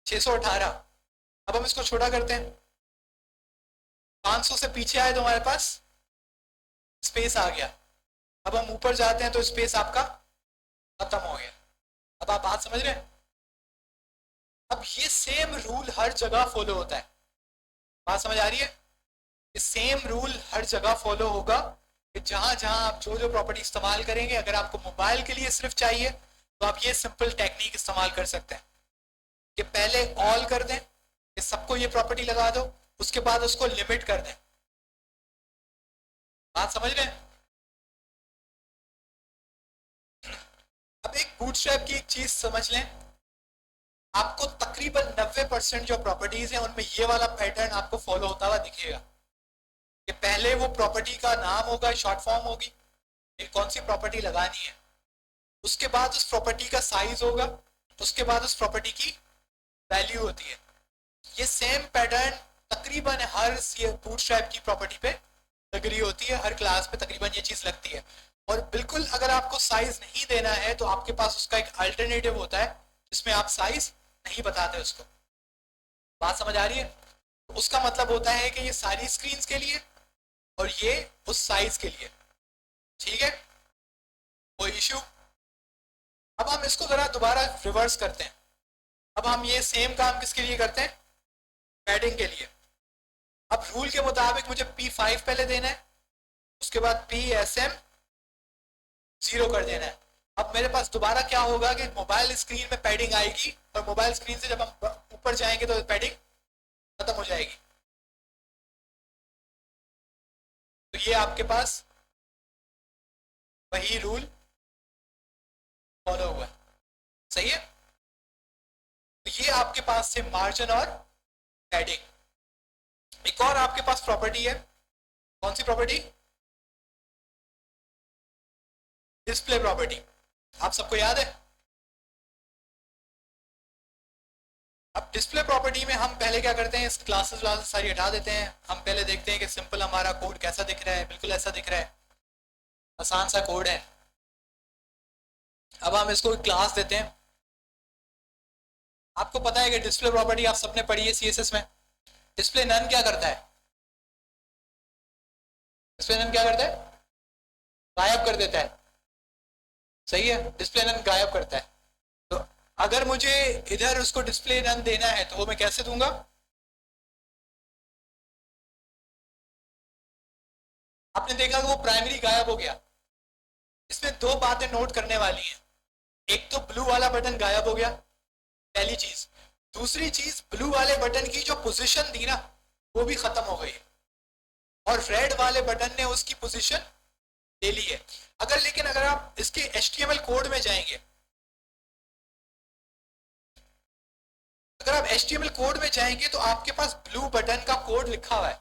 618। अब हम इसको छोटा करते हैं, 500 से पीछे आए तो हमारे पास स्पेस आ गया। अब हम ऊपर जाते हैं तो स्पेस आपका खत्म हो गया। अब आप बात समझ रहे हैं? अब ये सेम रूल हर जगह फॉलो होता है, बात समझ आ रही है? ये सेम रूल हर जगह फॉलो होगा कि जहां जहां आप जो जो प्रॉपर्टी इस्तेमाल करेंगे, अगर आपको मोबाइल के लिए सिर्फ चाहिए तो आप ये सिंपल टेक्निक इस्तेमाल कर सकते हैं कि पहले ऑल कर दें, कि सबको ये प्रॉपर्टी लगा दो, उसके बाद उसको लिमिट कर दें। बात समझ रहे हैं? अब एक बूटस्ट्रैप की एक चीज समझ लें, आपको तकरीबन 90% जो प्रॉपर्टीज हैं उनमें ये वाला पैटर्न आपको फॉलो होता हुआ दिखेगा कि पहले वो प्रॉपर्टी का नाम होगा, शॉर्ट फॉर्म होगी, एक कौन सी प्रॉपर्टी लगानी है, उसके बाद उस प्रॉपर्टी का साइज होगा, उसके बाद उस प्रॉपर्टी की वैल्यू होती है। ये सेम पैटर्न तकरीबन हर बूटस्ट्रैप की प्रॉपर्टी पे एग्री होती है, हर क्लास पे तकरीबन ये चीज लगती है। और बिल्कुल अगर आपको साइज नहीं देना है तो आपके पास उसका एक अल्टरनेटिव होता है जिसमें आप साइज नहीं बताते उसको। बात समझ आ रही है? तो उसका मतलब होता है कि ये सारी स्क्रीन्स के लिए और ये उस साइज के लिए, ठीक है, कोई इश्यू? अब हम इसको जरा दोबारा रिवर्स करते हैं। अब हम ये सेम काम किसके लिए करते हैं? पैडिंग के लिए। अब रूल के मुताबिक मुझे P5 पहले देना है, उसके बाद PSM0 कर देना है। अब मेरे पास दोबारा क्या होगा कि मोबाइल स्क्रीन में पैडिंग आएगी और मोबाइल स्क्रीन से जब हम ऊपर जाएंगे तो पैडिंग खत्म हो जाएगी। तो ये आपके पास वही रूल फॉलो हुआ है, सही है? तो ये आपके पास से मार्जिन और पैडिंग। एक और आपके पास प्रॉपर्टी है, कौन सी प्रॉपर्टी? Display property. आप सबको याद है? अब डिस्प्ले प्रॉपर्टी में हम पहले क्या करते हैं, इस क्लासेस वासेस सारी हटा देते हैं, हम पहले देखते हैं कि सिंपल हमारा कोड कैसा दिख रहा है। बिल्कुल ऐसा दिख रहा है, आसान सा कोड है। अब हम इसको क्लास देते हैं। आपको पता है कि डिस्प्ले प्रॉपर्टी आप सबने पढ़ी है CSS में। डिस्प्ले नन क्या करता है? डिस्प्ले नन क्या करता है? गायब कर देता है, सही है, डिस्प्ले नन गायब करता है। तो अगर मुझे इधर उसको डिस्प्ले नन देना है तो वो मैं कैसे दूंगा? आपने देखा कि वो प्राइमरी गायब हो गया। इसमें दो बातें नोट करने वाली हैं, एक तो ब्लू वाला बटन गायब हो गया, पहली चीज। दूसरी चीज, ब्लू वाले बटन की जो पोजीशन थी ना वो भी खत्म हो गई और रेड वाले बटन ने उसकी पोजीशन ले ली है। लेकिन अगर आप इसके HTML कोड में जाएंगे, अगर आप HTML कोड में जाएंगे तो आपके पास ब्लू बटन का कोड लिखा हुआ है,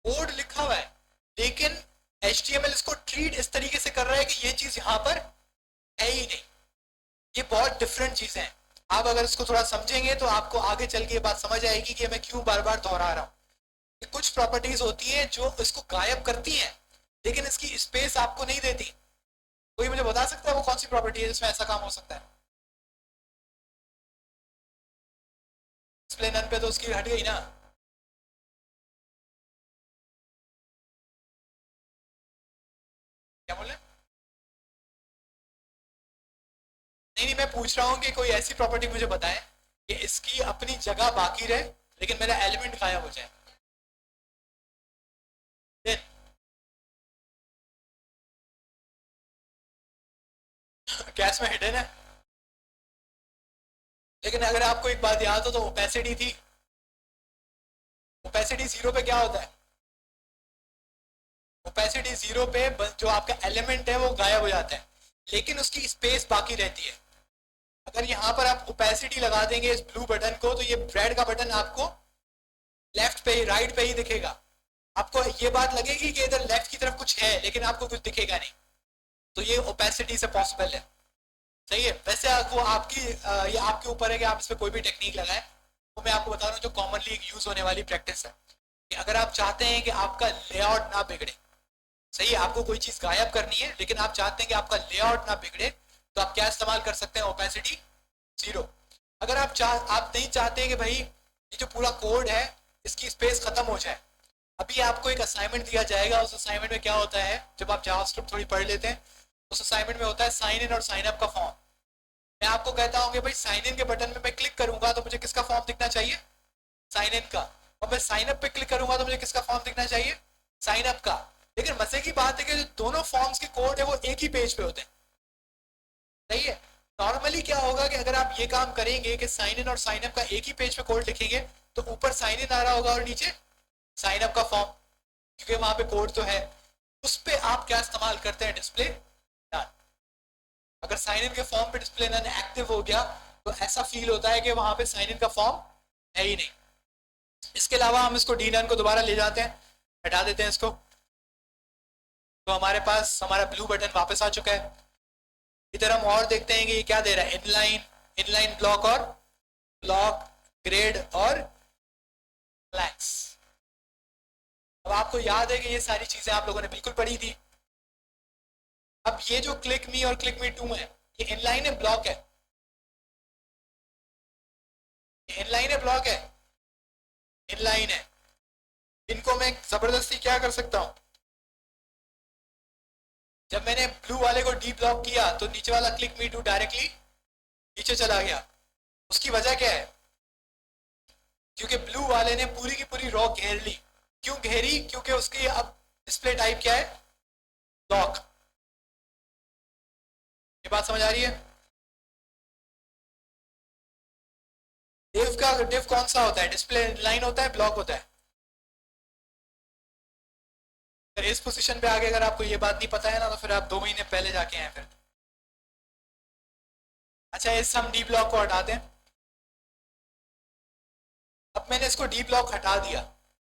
कोड लिखा हुआ है, लेकिन HTML इसको ट्रीट इस तरीके से कर रहा है कि ये चीज यहां पर है ही नहीं। ये बहुत डिफरेंट चीजें हैं। आप अगर इसको थोड़ा समझेंगे तो आपको आगे चल के ये बात समझ आएगी कि मैं क्यों बार बार दोहरा रहा हूँ। कुछ प्रॉपर्टीज होती है जो इसको गायब करती हैं लेकिन इसकी स्पेस आपको नहीं देती। कोई मुझे बता सकता है वो कौन सी प्रॉपर्टी है जिसमें ऐसा काम हो सकता है? डिस्प्ले नन पे तो उसकी हट गई ना। क्या बोले? नहीं, मैं पूछ रहा हूँ कि कोई ऐसी प्रॉपर्टी मुझे बताएं कि इसकी अपनी जगह बाकी रहे लेकिन मेरा एलिमेंट गायब हो जाए। कैश में हिडन है, लेकिन अगर आपको एक बात याद हो तो ओपेसिटी थी। ओपेसिटी जीरो पे क्या होता है? ओपेसिटी जीरो पे जो आपका एलिमेंट है वो गायब हो जाता है लेकिन उसकी स्पेस बाकी रहती है। अगर यहाँ पर आप ओपेसिटी लगा देंगे इस ब्लू बटन को तो ये रेड का बटन आपको लेफ्ट पे ही, राइट पे ही दिखेगा। आपको ये बात लगेगी कि इधर लेफ्ट की तरफ कुछ है लेकिन आपको कुछ दिखेगा नहीं। तो ये ओपेसिटी से पॉसिबल है। सही है। वैसे वो आपकी ये आपके ऊपर है कि आप इस पर कोई भी टेक्निक लगाएं। तो मैं आपको बता रहा हूँ जो कॉमनली यूज होने वाली प्रैक्टिस है कि अगर आप चाहते हैं कि आपका लेआउट ना बिगड़े, सही है, आपको कोई चीज गायब करनी है लेकिन आप चाहते हैं कि आपका लेआउट ना बिगड़े, तो आप क्या इस्तेमाल कर सकते हैं? Opacity zero. अगर आप नहीं चाहते हैं कि भाई ये जो पूरा कोड है इसकी स्पेस खत्म हो जाए, अभी आपको एक असाइनमेंट दिया जाएगा। उस असाइनमेंट में क्या होता है, जब आप जावास्क्रिप्ट थोड़ी पढ़ लेते हैं, उस असाइनमेंट में होता है साइन इन और साइन अप का फॉर्म। मैं आपको कहता हूँ कि भाई साइन इन के बटन में मैं क्लिक करूंगा तो मुझे किसका फॉर्म दिखना चाहिए? साइन इन का। और मैं साइन अप पे क्लिक करूंगा तो मुझे किसका फॉर्म दिखना चाहिए? साइन अप का। लेकिन मजे की बात है कि जो दोनों फॉर्म्स के कोड है वो एक ही पेज पे होते हैं। सही है। नॉर्मली क्या होगा कि अगर आप ये काम करेंगे कि साइन इन और साइन अप का एक ही पेज पे कोड लिखेंगे तो ऊपर साइन इन आ रहा होगा और नीचे साइन अप का फॉर्म, क्योंकि वहां पे कोड तो है। उस पे आप क्या इस्तेमाल करते हैं? Display none. अगर साइन इन के फॉर्म पे डिस्प्ले नन एक्टिव हो गया तो ऐसा फील होता है कि वहां पे साइन इन का फॉर्म है ही नहीं। इसके अलावा हम इसको डी नन को दोबारा ले जाते हैं, हटा देते हैं इसको, तो हमारे पास हमारा ब्लू बटन वापस आ चुका है। इधर हम और देखते हैं कि ये क्या दे रहा है, इनलाइन, इनलाइन ब्लॉक और ब्लॉक, ग्रेड और फ्लैक्स। अब आपको याद है कि ये सारी चीजें आप लोगों ने बिल्कुल पढ़ी थी। अब ये जो क्लिक मी और क्लिक मी टू है, ये इनलाइन है ब्लॉक है? ये इनलाइन है ब्लॉक है? इनलाइन है। इनको मैं जबरदस्ती क्या कर सकता हूं, जब मैंने ब्लू वाले को डी ब्लॉक किया तो नीचे वाला क्लिक मी टू डायरेक्टली नीचे चला गया। उसकी वजह क्या है? क्योंकि ब्लू वाले ने पूरी की पूरी रॉ घेर ली। क्यों घेरी? क्योंकि उसकी अब डिस्प्ले टाइप क्या है? ब्लॉक। ये बात समझ आ रही है? डिव कौन सा होता है? डिस्प्ले लाइन होता है, ब्लॉक होता है? इस पोजीशन पे आगे अगर आपको ये बात नहीं पता है ना तो फिर आप 2 महीने पहले जाके आए फिर। अच्छा, इस हम डी ब्लॉक को हटा दें। अब मैंने इसको डी ब्लॉक हटा दिया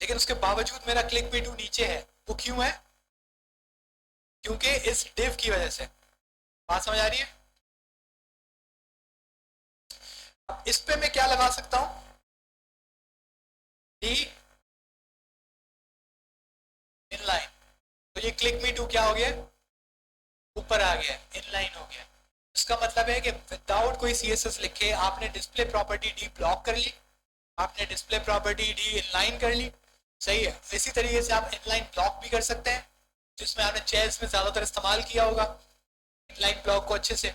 लेकिन उसके बावजूद मेरा क्लिक मी टू नीचे है। वो क्यों है? क्योंकि इस डिव की वजह से। बात समझ आ रही है? अब इस पे मैं क्या लगा सकता हूं? D inline. तो ये क्लिक मी टू क्या हो गया? ऊपर आ गया, इनलाइन हो गया। इसका मतलब है कि विदाउट कोई सीएसएस लिखे आपने डिस्प्ले प्रॉपर्टी डी ब्लॉक कर ली, आपने डिस्प्ले प्रॉपर्टी डी इनलाइन कर ली। सही है। इसी तरीके से आप इनलाइन ब्लॉक भी कर सकते हैं, जिसमें आपने चेयर्स में ज्यादातर इस्तेमाल किया होगा इनलाइन ब्लॉक को अच्छे से।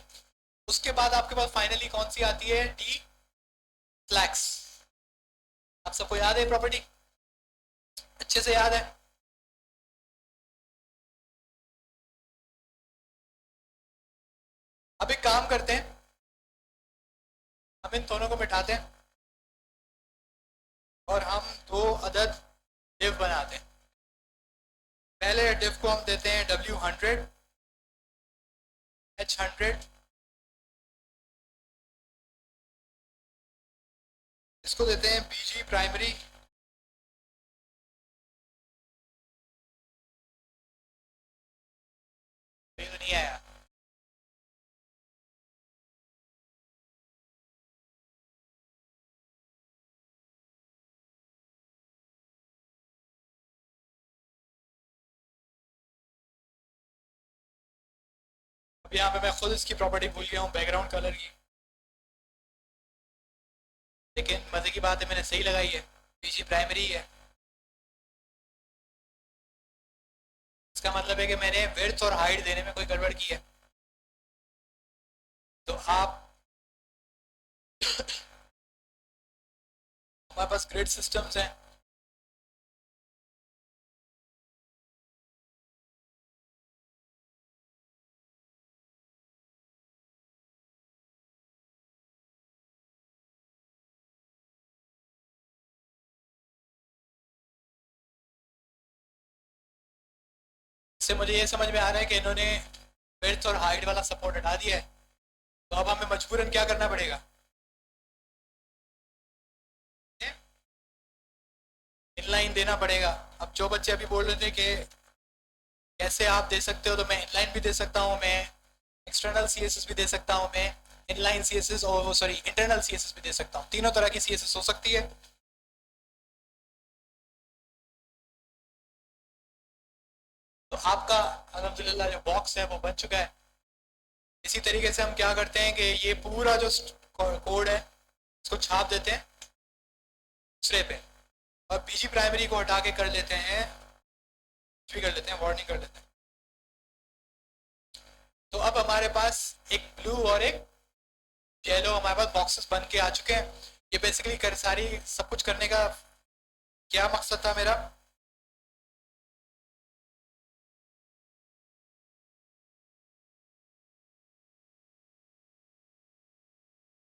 उसके बाद आपके पास फाइनली कौन सी आती है? D flex. आप सबको याद है प्रॉपर्टी? अच्छे से याद है? अब एक काम करते हैं, हम इन दोनों को मिटाते हैं और हम दो अदद डिव बनाते हैं। पहले डिव को हम देते हैं W100, H100, इसको देते हैं BG प्राइमरी, ये तो नहीं आया। अब यहाँ पे मैं खुद इसकी प्रॉपर्टी भूल गया हूँ बैकग्राउंड कलर की, लेकिन मजे की बात है मैंने सही लगाई है, BG प्राइमरी है। इसका मतलब है कि मैंने विड्थ और हाइट देने में कोई गड़बड़ की है। तो आप हमारे पास ग्रिड सिस्टम्स हैं, इससे मुझे ये समझ में आ रहा है कि इन्होंने विड्थ और हाइट वाला सपोर्ट हटा दिया है। तो अब हमें मजबूरन क्या करना पड़ेगा, इनलाइन देना पड़ेगा। अब जो बच्चे अभी बोल रहे थे कि कैसे आप दे सकते हो, तो मैं इनलाइन भी दे सकता हूँ, मैं एक्सटर्नल CSS भी दे सकता हूँ, मैं इनलाइन CSS और सॉरी इंटरनल CSS भी दे सकता हूँ। तीनों तरह की CSS हो सकती है। तो आपका अल्हम्दुलिल्लाह जो बॉक्स है वो बन चुका है। इसी तरीके से हम क्या करते हैं कि ये पूरा जो कोड है इसको छाप देते हैं दूसरे पे, और BG प्राइमरी को हटा के कर लेते हैं, कुछ भी कर लेते हैं, वार्निंग कर लेते हैं। तो अब हमारे पास एक ब्लू और एक येलो हमारे पास बॉक्सेस बन के आ चुके हैं। ये बेसिकली कर सारी सब कुछ करने का क्या मकसद था मेरा,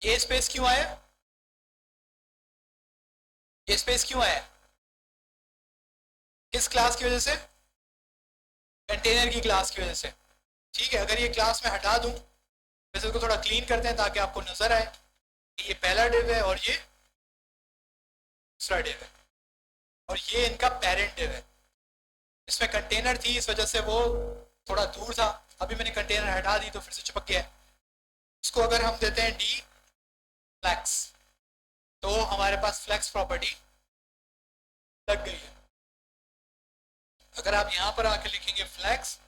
ये स्पेस क्यों आया, ये स्पेस क्यों आया, किस क्लास की वजह से, कंटेनर की क्लास की वजह से। ठीक है, अगर ये क्लास में हटा दूं, वैसे इसको थोड़ा क्लीन करते हैं ताकि आपको नजर आए कि ये पहला डिव है और ये दूसरा डिव है, और ये इनका पेरेंट डिव है। इसमें कंटेनर थी, इस वजह से वो थोड़ा दूर था, अभी मैंने कंटेनर हटा दी तो फिर से चिपक गया है। इसको अगर हम देते हैं D फ्लैक्स, तो हमारे पास फ्लैक्स प्रॉपर्टी लग गई है। अगर आप यहां पर आके लिखेंगे फ्लैक्स,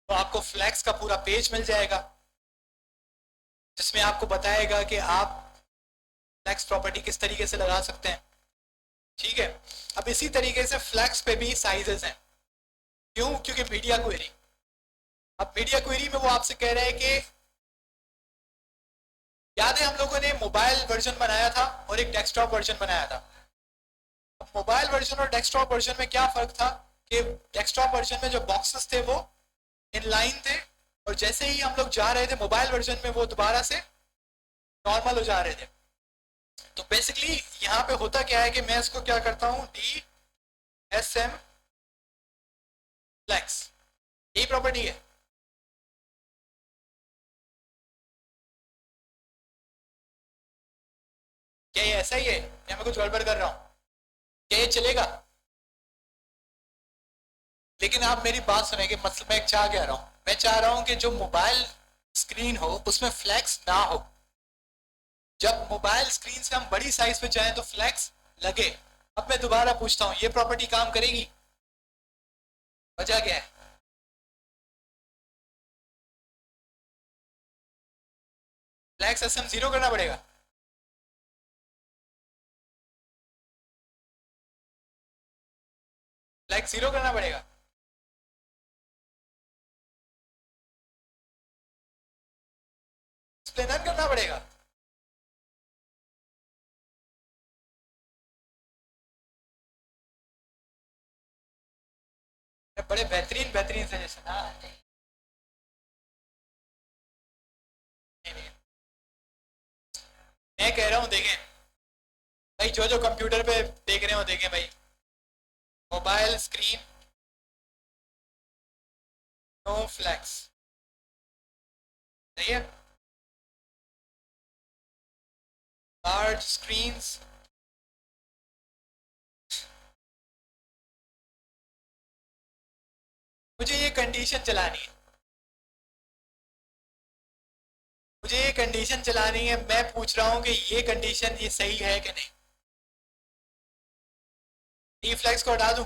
तो आपको फ्लैक्स का पूरा पेज मिल जाएगा जिसमें आपको बताएगा कि आप फ्लैक्स प्रॉपर्टी किस तरीके से लगा सकते हैं। ठीक है, अब इसी तरीके से फ्लैक्स पे भी साइजेस हैं। क्यों, क्योंकि मीडिया क्वेरी, अब मीडिया क्वेरी में वो आपसे कह रहे हैं कि याद है हम लोगों ने मोबाइल वर्जन बनाया था और एक डेस्कटॉप वर्जन बनाया था। अब मोबाइल वर्जन और डेस्कटॉप वर्जन में क्या फर्क था कि डेस्कटॉप वर्जन में जो बॉक्सेस थे वो इनलाइन थे, और जैसे ही हम लोग जा रहे थे मोबाइल वर्जन में वो दोबारा से नॉर्मल हो जा रहे थे। तो बेसिकली यहाँ पे होता क्या है कि मैं इसको क्या करता हूँ, DSM फ्लैक्स, यही प्रॉपर्टी है। क्या ये ऐसा ही है या मैं कुछ गड़बड़ कर रहा हूँ, क्या ये चलेगा? लेकिन आप मेरी बात सुनेंगे, मतलब मैं चाह क्या रहा हूँ, मैं चाह रहा हूँ कि जो मोबाइल स्क्रीन हो उसमें फ्लैक्स ना हो। जब मोबाइल स्क्रीन से हम बड़ी साइज पे जाएं तो फ्लैक्स लगे। अब मैं दोबारा पूछता हूँ, ये प्रॉपर्टी काम करेगी? वजह क्या है? फ्लैक्स SM जीरो करना पड़ेगा। फ्लैक्स जीरो करना पड़ेगा, एक्सप्लेनर करना पड़ेगा। बड़े बेहतरीन बेहतरीन सजेशन। हाँ, मैं कह रहा हूँ देखें भाई, जो जो कंप्यूटर पे देख रहे हो देखें भाई, मोबाइल स्क्रीन नो फ्लैक्स, सही है। लार्ज स्क्रीन्स मुझे ये कंडीशन चलानी है, मुझे ये कंडीशन चलानी है। मैं पूछ रहा हूँ कि ये कंडीशन ये सही है कि नहीं। डी फ्लैक्स को हटा दूं?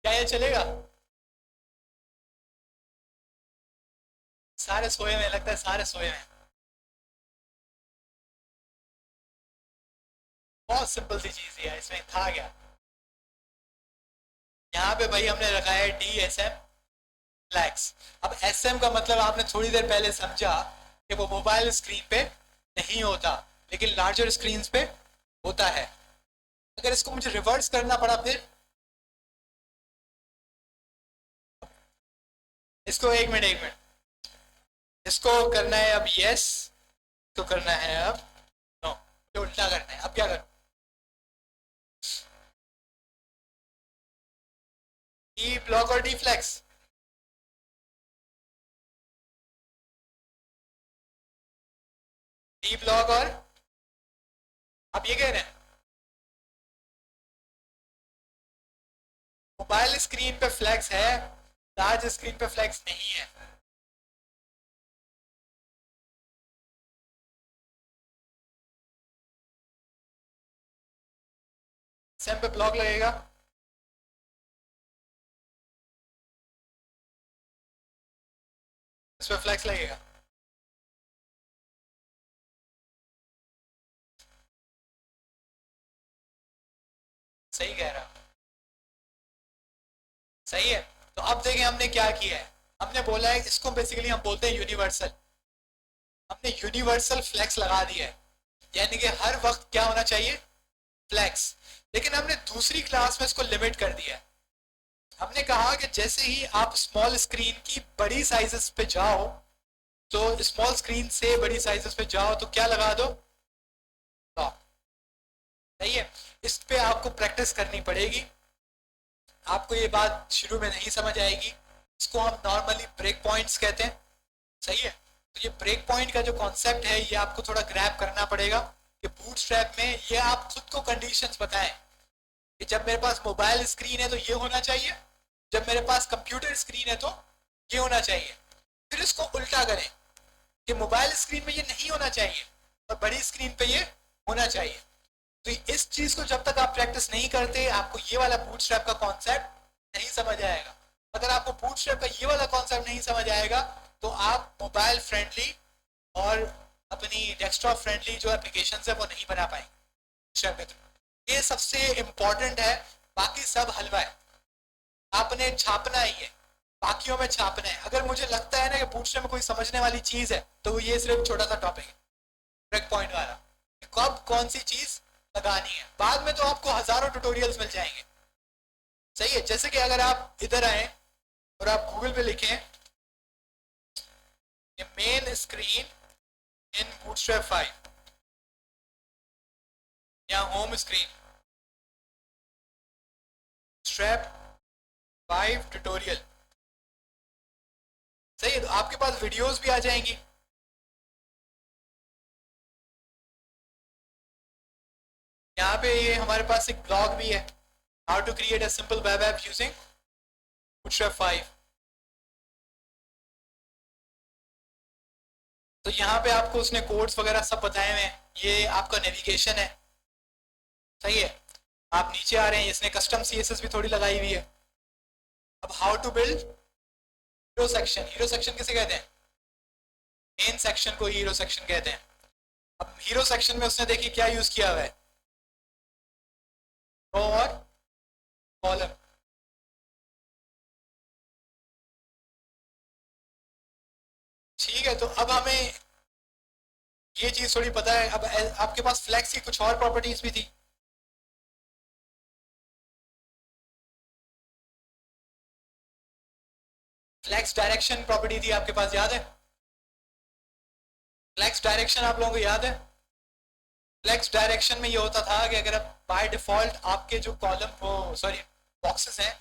क्या ये चलेगा? सारे सोए हुए लगता है, सारे सोए हुए। बहुत सिंपल सी चीज है, इसमें था क्या। यहाँ पे भाई हमने रखा है डी एस एम फ्लैक्स। अब एस एम का मतलब आपने थोड़ी देर पहले समझा कि वो मोबाइल स्क्रीन पे नहीं होता, लेकिन लार्जर स्क्रीन पे होता है। अगर इसको मुझे रिवर्स करना पड़ा फिर इसको, एक मिनट एक मिनट, इसको करना है अब यस, तो करना है अब नो, तो उल्टा करना है। अब क्या करूं? डी ब्लॉक और डी फ्लैक्स? डी ब्लॉक और, आप ये कह रहे हैं मोबाइल स्क्रीन पे फ्लैक्स है, लार्ज स्क्रीन पे फ्लैक्स नहीं है। सेम पे ब्लॉक लगेगा, इस पे फ्लैक्स लगेगा। सही कह रहा हूं, सही है। तो अब देखें हमने क्या किया है, हमने बोला है इसको बेसिकली हम बोलते हैं यूनिवर्सल। हमने यूनिवर्सल फ्लैक्स लगा दिया है, यानी कि हर वक्त क्या होना चाहिए, फ्लैक्स। लेकिन हमने दूसरी क्लास में इसको लिमिट कर दिया है। हमने कहा कि जैसे ही आप स्मॉल स्क्रीन की बड़ी साइजेस पे जाओ, तो स्मॉल स्क्रीन से बड़ी साइजेस पे जाओ तो क्या लगा दो, लॉक। सही है। इस पे आपको प्रैक्टिस करनी पड़ेगी। आपको ये बात शुरू में नहीं समझ आएगी, इसको हम नॉर्मली ब्रेक पॉइंट्स कहते हैं। सही है। तो ये ब्रेक पॉइंट का जो कॉन्सेप्ट है ये आपको थोड़ा ग्रैब करना पड़ेगा कि बूटस्ट्रैप में ये आप खुद को कंडीशंस बताएं कि जब मेरे पास मोबाइल स्क्रीन है तो ये होना चाहिए, जब मेरे पास कंप्यूटर स्क्रीन है तो ये होना चाहिए। फिर इसको उल्टा करें कि मोबाइल स्क्रीन में ये नहीं होना चाहिए और बड़ी स्क्रीन पे ये होना चाहिए। तो इस चीज को जब तक आप प्रैक्टिस नहीं करते आपको ये वाला बूटस्ट्रैप का कॉन्सेप्ट नहीं समझ आएगा। अगर आपको बूटस्ट्रैप का ये वाला कॉन्सेप्ट नहीं समझ आएगा तो आप मोबाइल फ्रेंडली और अपनी डेस्कटॉप फ्रेंडली जो एप्लीकेशन है वो नहीं बना पाएंगे। ये सबसे इंपॉर्टेंट है, बाकी सब हलवा है। आपने छापना ही है, बाकियों में छापना है। अगर मुझे लगता है ना कि बूटस्ट्रैप में कोई समझने वाली चीज है तो ये सिर्फ छोटा सा टॉपिक है, ब्रेक पॉइंट वाला, कब कौन सी चीज लगानी है। बाद में तो आपको हजारों ट्यूटोरियल्स मिल जाएंगे। सही है। जैसे कि अगर आप इधर आए और आप गूगल पे लिखें मेन स्क्रीन इन बूटस्ट्रैप 5 या होम स्क्रीन स्ट्रैप 5 ट्यूटोरियल, सही है, तो आपके पास वीडियोस भी आ जाएंगी। यहाँ पे ये हमारे पास एक ब्लॉग भी है, how to create a simple web app using Bootstrap 5। तो यहाँ पे आपको उसने कोड्स वगैरह सब बताए हुए हैं। ये आपका नेविगेशन है, सही है। आप नीचे आ रहे हैं, इसने कस्टम सीएसएस भी थोड़ी लगाई हुई है। अब how to build hero section, hero section किसे कहते हैं, मेन सेक्शन को हीरो सेक्शन कहते हैं। अब हीरो सेक्शन में उसने देखिए क्या यूज किया हुआ है, रो और कॉलम। ठीक है, तो अब हमें ये चीज थोड़ी पता है। अब आपके पास फ्लैक्स की कुछ और प्रॉपर्टीज भी थी। फ्लैक्स डायरेक्शन प्रॉपर्टी थी आपके पास, याद है? फ्लैक्स डायरेक्शन आप लोगों को याद है? फ्लैक्स डायरेक्शन में ये होता था कि अगर आप बाय डिफॉल्ट आपके जो कॉलम वो सॉरी बॉक्सेस हैं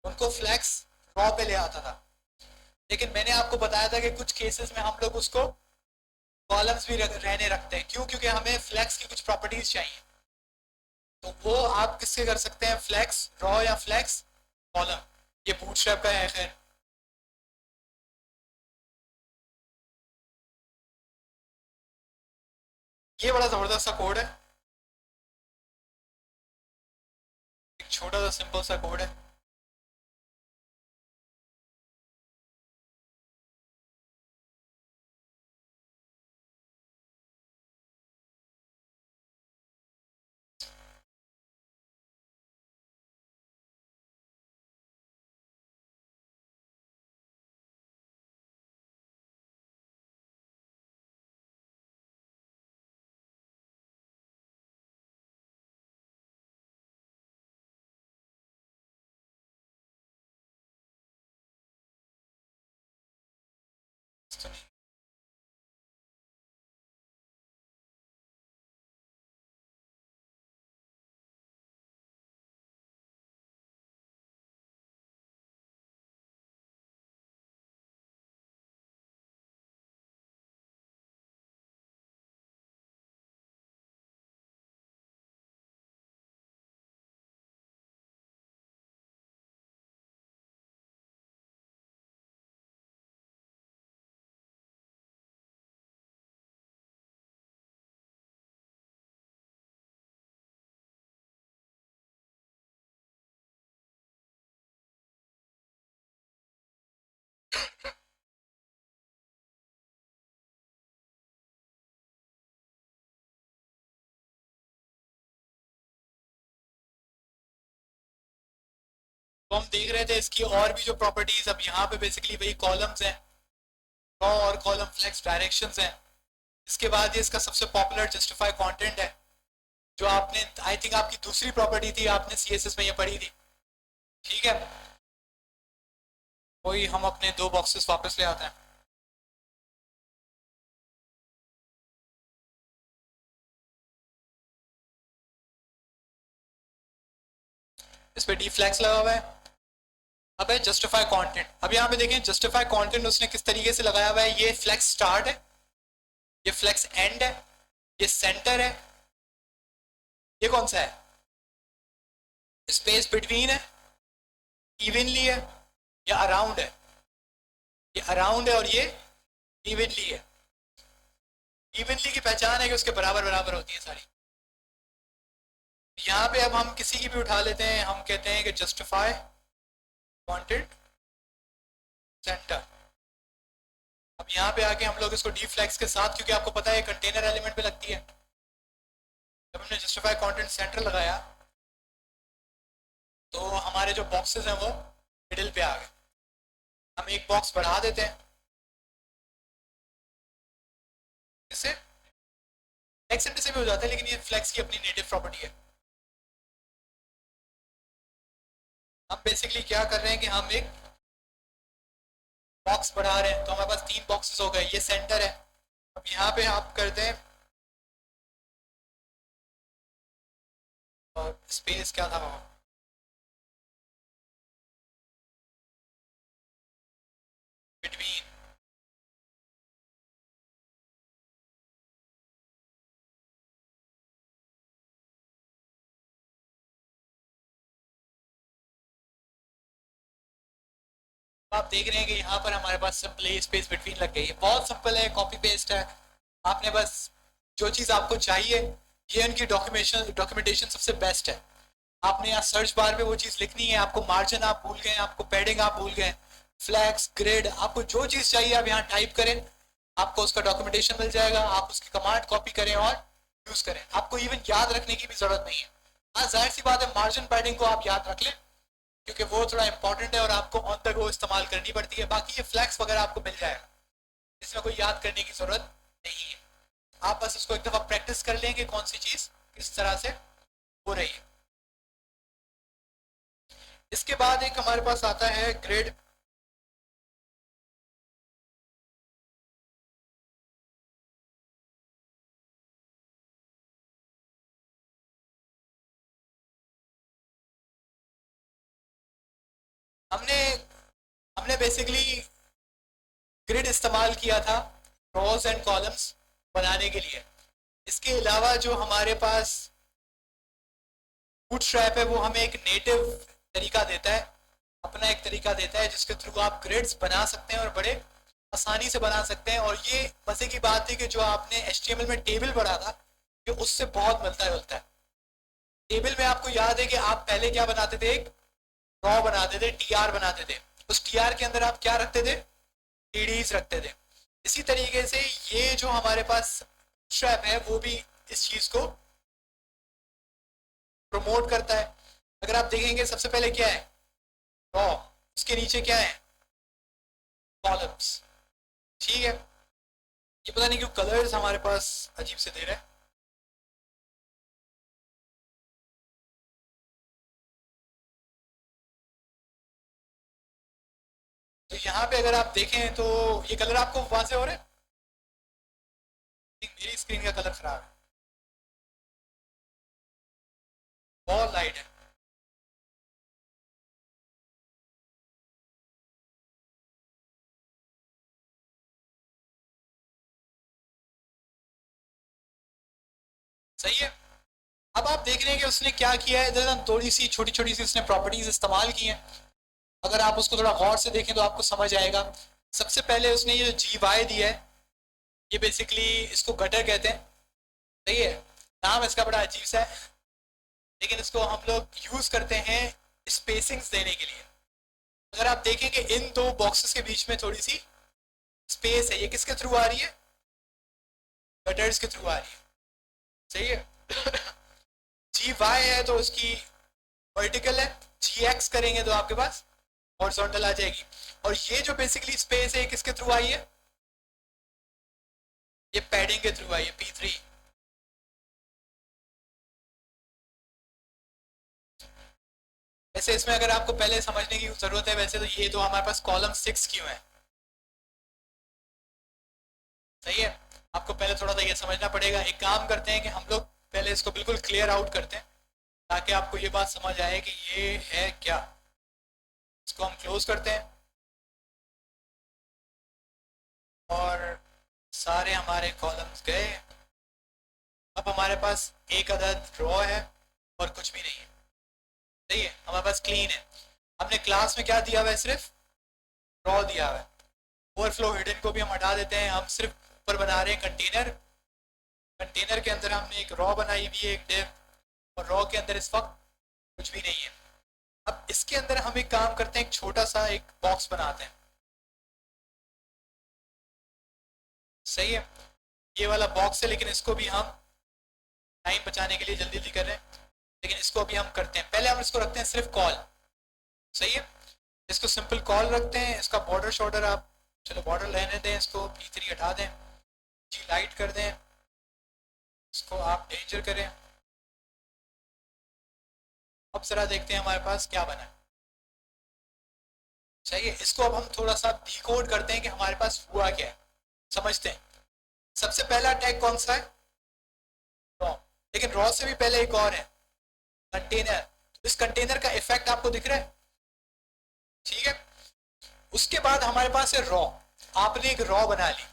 उनको फ्लैक्स रॉ पे ले आता था, लेकिन मैंने आपको बताया था कि कुछ केसेस में हम लोग उसको कॉलम्स भी रहने रखते हैं। क्यों? क्योंकि हमें फ्लैक्स की कुछ प्रॉपर्टीज चाहिए। तो वो आप किससे कर सकते हैं? फ्लैक्स रॉ या फ्लैक्स कॉलम। ये बूटस्ट्रैप का है। खैर ये बड़ा जबरदस्त सा कोड है, एक छोटा सा सिंपल सा कोड है। तो हम देख रहे थे इसकी और भी जो प्रॉपर्टीज, अब यहाँ पे बेसिकली वही कॉलम्स हैं, रॉ और कॉलम फ्लैक्स डायरेक्शंस हैं। इसके बाद ये इसका सबसे पॉपुलर जस्टिफाई कंटेंट है, जो आपने आई थिंक आपकी दूसरी प्रॉपर्टी थी, आपने सीएसएस में ये पढ़ी थी। ठीक है, वही हम अपने दो बॉक्सेस वापस ले आते हैं। इस पे डी फ्लैक्स लगा हुआ है। अब है जस्टिफाई कंटेंट। अब यहाँ पे देखें जस्टिफाई कंटेंट उसने किस तरीके से लगाया हुआ है। ये फ्लैक्स स्टार्ट है, ये फ्लैक्स एंड है, ये सेंटर है, ये कौन सा है? स्पेस बिटवीन है, इवनली है, या अराउंड है? ये अराउंड है और ये इवनली है। इवनली की पहचान है कि उसके बराबर बराबर होती है सारी। यहाँ पे अब हम किसी की भी उठा लेते हैं, हम कहते हैं कि जस्टिफाई कंटेंट सेंटर। अब यहाँ पे आके हम लोग इसको डी फ्लैक्स के साथ, क्योंकि आपको पता है कंटेनर एलिमेंट पे लगती है, जब हमने जस्टिफाई कंटेंट सेंटर लगाया तो हमारे जो बॉक्सेस हैं वो मिडिल पे आ गए। हम एक बॉक्स बढ़ा देते हैं, इससे फ्लैक्स सेंटर से भी हो जाता है, लेकिन ये फ्लैक्स की अपनी नेटिव प्रॉपर्टी है। हम बेसिकली क्या कर रहे हैं कि हम एक बॉक्स बढ़ा रहे हैं, तो हमारे पास तीन बॉक्सेस हो गए, ये सेंटर है। अब यहाँ पे आप करते हैं और स्पेस क्या था वहाँ, बिटवीन। आप देख रहे हैं कि यहाँ पर हमारे पास सिंपली स्पेस बिटवीन लग गई है। बहुत सिंपल है, कॉपी पेस्ट है। आपने बस जो चीज़ आपको चाहिए, ये उनकी डॉक्यूमेंटेशन सबसे बेस्ट है। आपने यहाँ सर्च बार में वो चीज़ लिखनी है। आपको मार्जिन आप भूल गए, आपको पैडिंग आप भूल गए, फ्लैक्स ग्रिड, आपको जो चीज़ चाहिए आप यहाँ टाइप करें, आपको उसका डॉक्यूमेंटेशन मिल जाएगा। आप उसकी कमांड कॉपी करें और यूज़ करें। आपको इवन याद रखने की भी जरूरत नहीं है। हाँ, जाहिर सी बात है मार्जिन पैडिंग को आप याद रख लें, क्योंकि वो थोड़ा इंपॉर्टेंट है और आपको ऑन द गो इस्तेमाल करनी पड़ती है। बाकी ये फ्लैक्स वगैरह आपको मिल जाएगा, इसमें कोई याद करने की जरूरत नहीं है। आप बस इसको एक दफा प्रैक्टिस कर लेंगे कौन सी चीज किस तरह से हो रही है। इसके बाद एक हमारे पास आता है ग्रिड हमने हमने बेसिकली ग्रिड इस्तेमाल किया था रोज एंड कॉलम्स बनाने के लिए। इसके अलावा जो हमारे पास बूटस्ट्रैप है वो हमें एक नेटिव तरीका देता है, अपना एक तरीका देता है जिसके थ्रू आप ग्रिड्स बना सकते हैं और बड़े आसानी से बना सकते हैं। और ये मजे की बात थी कि जो आपने HTML में टेबल पढ़ा था ये उससे बहुत मिलता जुलता है। टेबल में आपको याद है कि आप पहले क्या बनाते थे, एक रॉ बनाते थे, TR बनाते थे। उस TR के अंदर आप क्या रखते थे, TDs रखते थे। इसी तरीके से ये जो हमारे पास स्ट्रैप है वो भी इस चीज को प्रमोट करता है। अगर आप देखेंगे सबसे पहले क्या है, रॉ, उसके नीचे क्या है, कॉलम्स। ठीक है, ये पता नहीं क्यों कलर्स हमारे पास अजीब से दे रहे हैं। तो यहाँ पे अगर आप देखें तो ये कलर आपको वाज़ेह हो रहे हैं, मेरी स्क्रीन का कलर खराब है, बहुत लाइट है। सही है। अब आप देख रहे हैं कि उसने क्या किया है, इधर थोड़ी सी छोटी छोटी सी उसने प्रॉपर्टीज इस्तेमाल की हैं। अगर आप उसको थोड़ा गौर से देखें तो आपको समझ आएगा। सबसे पहले उसने ये जो GY दिया है, ये बेसिकली इसको गटर कहते हैं। सही है, नाम इसका बड़ा अजीब सा है, लेकिन इसको हम लोग यूज करते हैं स्पेसिंग्स देने के लिए। अगर आप देखें कि इन दो बॉक्सेस के बीच में थोड़ी सी स्पेस है, ये किसके थ्रू आ रही है, गटर्स के थ्रू आ रही है। सही है। GY है तो उसकी वर्टिकल है, GX करेंगे तो आपके पास हॉरिजॉन्टल आ जाएगी। और ये जो बेसिकली स्पेस है किसके थ्रू आई है, ये पैडिंग के थ्रू आई है, P3। वैसे इसमें अगर आपको पहले समझने की जरूरत है, वैसे तो ये तो हमारे पास कॉलम 6 क्यों है। सही है, आपको पहले थोड़ा सा ये समझना पड़ेगा। एक काम करते हैं कि हम लोग पहले इसको बिल्कुल क्लियर आउट करते हैं ताकि आपको ये बात समझ आए कि ये है क्या। इसको हम क्लोज करते हैं और सारे हमारे कॉलम्स गए। अब हमारे पास एक अदद रॉ है और कुछ भी नहीं है। सही है, हमारे पास क्लीन है। हमने क्लास में क्या दिया हुआ है, सिर्फ रॉ दिया हुआ है। ओवरफ्लो हिडन को भी हम हटा देते हैं, हम सिर्फ ऊपर बना रहे हैं कंटेनर। कंटेनर के अंदर हमने एक रॉ बनाई हुई है, एक डिव, और रॉ के अंदर इस वक्त कुछ भी नहीं है। अब इसके अंदर हम एक काम करते हैं, एक छोटा सा एक बॉक्स बनाते हैं। सही है, ये वाला बॉक्स है, लेकिन इसको भी हम टाइम बचाने के लिए जल्दी जल्दी कर रहे हैं, लेकिन इसको भी हम करते हैं। पहले हम इसको रखते हैं सिर्फ कॉल। सही है, इसको सिंपल कॉल रखते हैं। इसका बॉर्डर शॉर्डर आप चलो बॉर्डर रहने दें, इसको P3 हटा दें, G लाइट कर दें, इसको आप डेंजर करें। अब जरा देखते हैं हमारे पास क्या बना है। चाहिए, इसको अब हम थोड़ा सा डिकोड करते हैं कि हमारे पास हुआ क्या है, समझते हैं। सबसे पहला टैग कौन सा है, रॉ। लेकिन रॉ से भी पहले एक और है, कंटेनर। इस कंटेनर का इफेक्ट आपको दिख रहा है, ठीक है। उसके बाद हमारे पास है रॉ। आपने एक रॉ बना ली,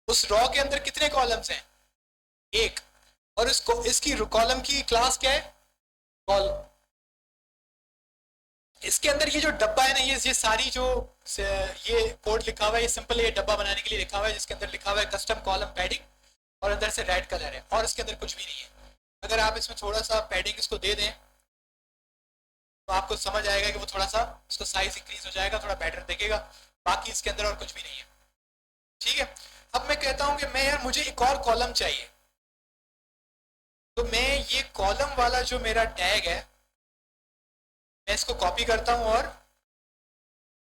उस रॉ के अंदर कितने कॉलम्स हैं, एक। और इसको इसकी कॉलम की क्लास क्या है, कॉल। इसके अंदर ये जो डब्बा है ना, ये सारी जो ये कोड लिखा हुआ है, ये सिंपल ये डब्बा बनाने के लिए लिखा हुआ है, जिसके अंदर लिखा हुआ है कस्टम कॉलम पैडिंग, और अंदर से रेड कलर है, और इसके अंदर कुछ भी नहीं है। अगर आप इसमें थोड़ा सा पैडिंग इसको दे दें तो आपको समझ आएगा कि वो थोड़ा सा उसका साइज इंक्रीज हो जाएगा, थोड़ा बेटर दिखेगा। बाकी इसके अंदर और कुछ भी नहीं है, ठीक है। अब मैं कहता हूं कि मैं यार मुझे एक और कॉलम चाहिए, तो मैं ये कॉलम वाला जो मेरा टैग है, मैं इसको कॉपी करता हूं और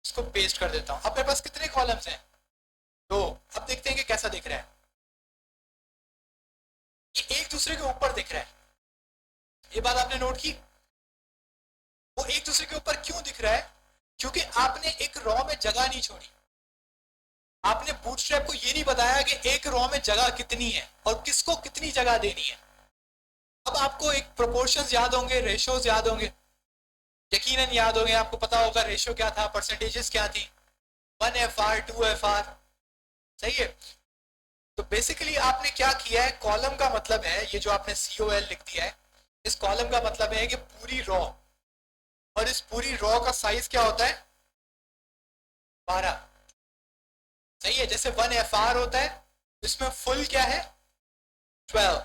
इसको पेस्ट कर देता हूं। अब मेरे पास कितने कॉलम्स हैं, दो। अब देखते हैं कि कैसा दिख रहा है। ये एक दूसरे के ऊपर दिख रहा है, ये बात आपने नोट की। वो एक दूसरे के ऊपर क्यों दिख रहा है, क्योंकि आपने एक रॉ में जगह नहीं छोड़ी। आपने बूटस्ट्रैप को ये नहीं बताया कि एक रॉ में जगह कितनी है और किसको कितनी जगह देनी है। अब आपको एक प्रोपोर्शंस याद होंगे, रेशियोज याद होंगे। यकीनन याद हो गया, आपको पता होगा रेशियो क्या था, परसेंटेजेस क्या थी, 1 FR 2 FR, सही है। तो बेसिकली आपने क्या किया है, कॉलम का मतलब है ये जो आपने COL लिख दिया है, इस कॉलम का मतलब है कि पूरी रॉ, और इस पूरी रॉ का साइज क्या होता है 12, सही है। जैसे 1 FR होता है, इसमें फुल क्या है 12,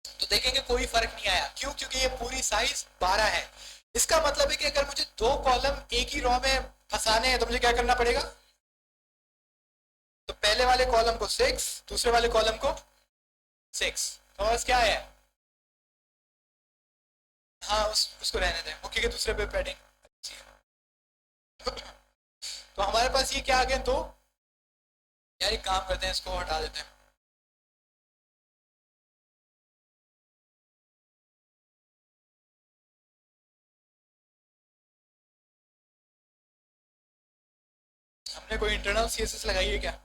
तो देखेंगे कोई फर्क नहीं आया, क्यों, क्योंकि ये पूरी साइज 12 है। इसका मतलब है कि अगर मुझे 2 कॉलम एक ही रॉ में फंसाने हैं तो मुझे क्या करना पड़ेगा, तो पहले वाले कॉलम को 6, दूसरे वाले कॉलम को 6, तो बस क्या है, हाँ उसको रहने दें, ओके के दूसरे पे पैडिंग अच्छी है। तो हमारे पास ये क्या आ गया, तो यार एक काम करते हैं, इसको हटा देते हैं। हमने कोई इंटरनल CSS लगाई है क्या,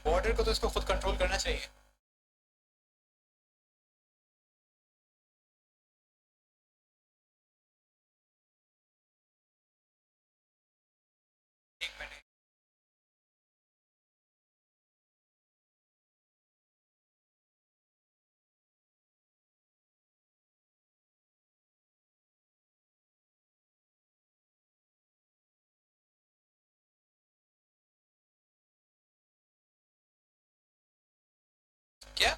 बॉर्डर को तो इसको खुद कंट्रोल करना चाहिए। एक मिनट, क्या,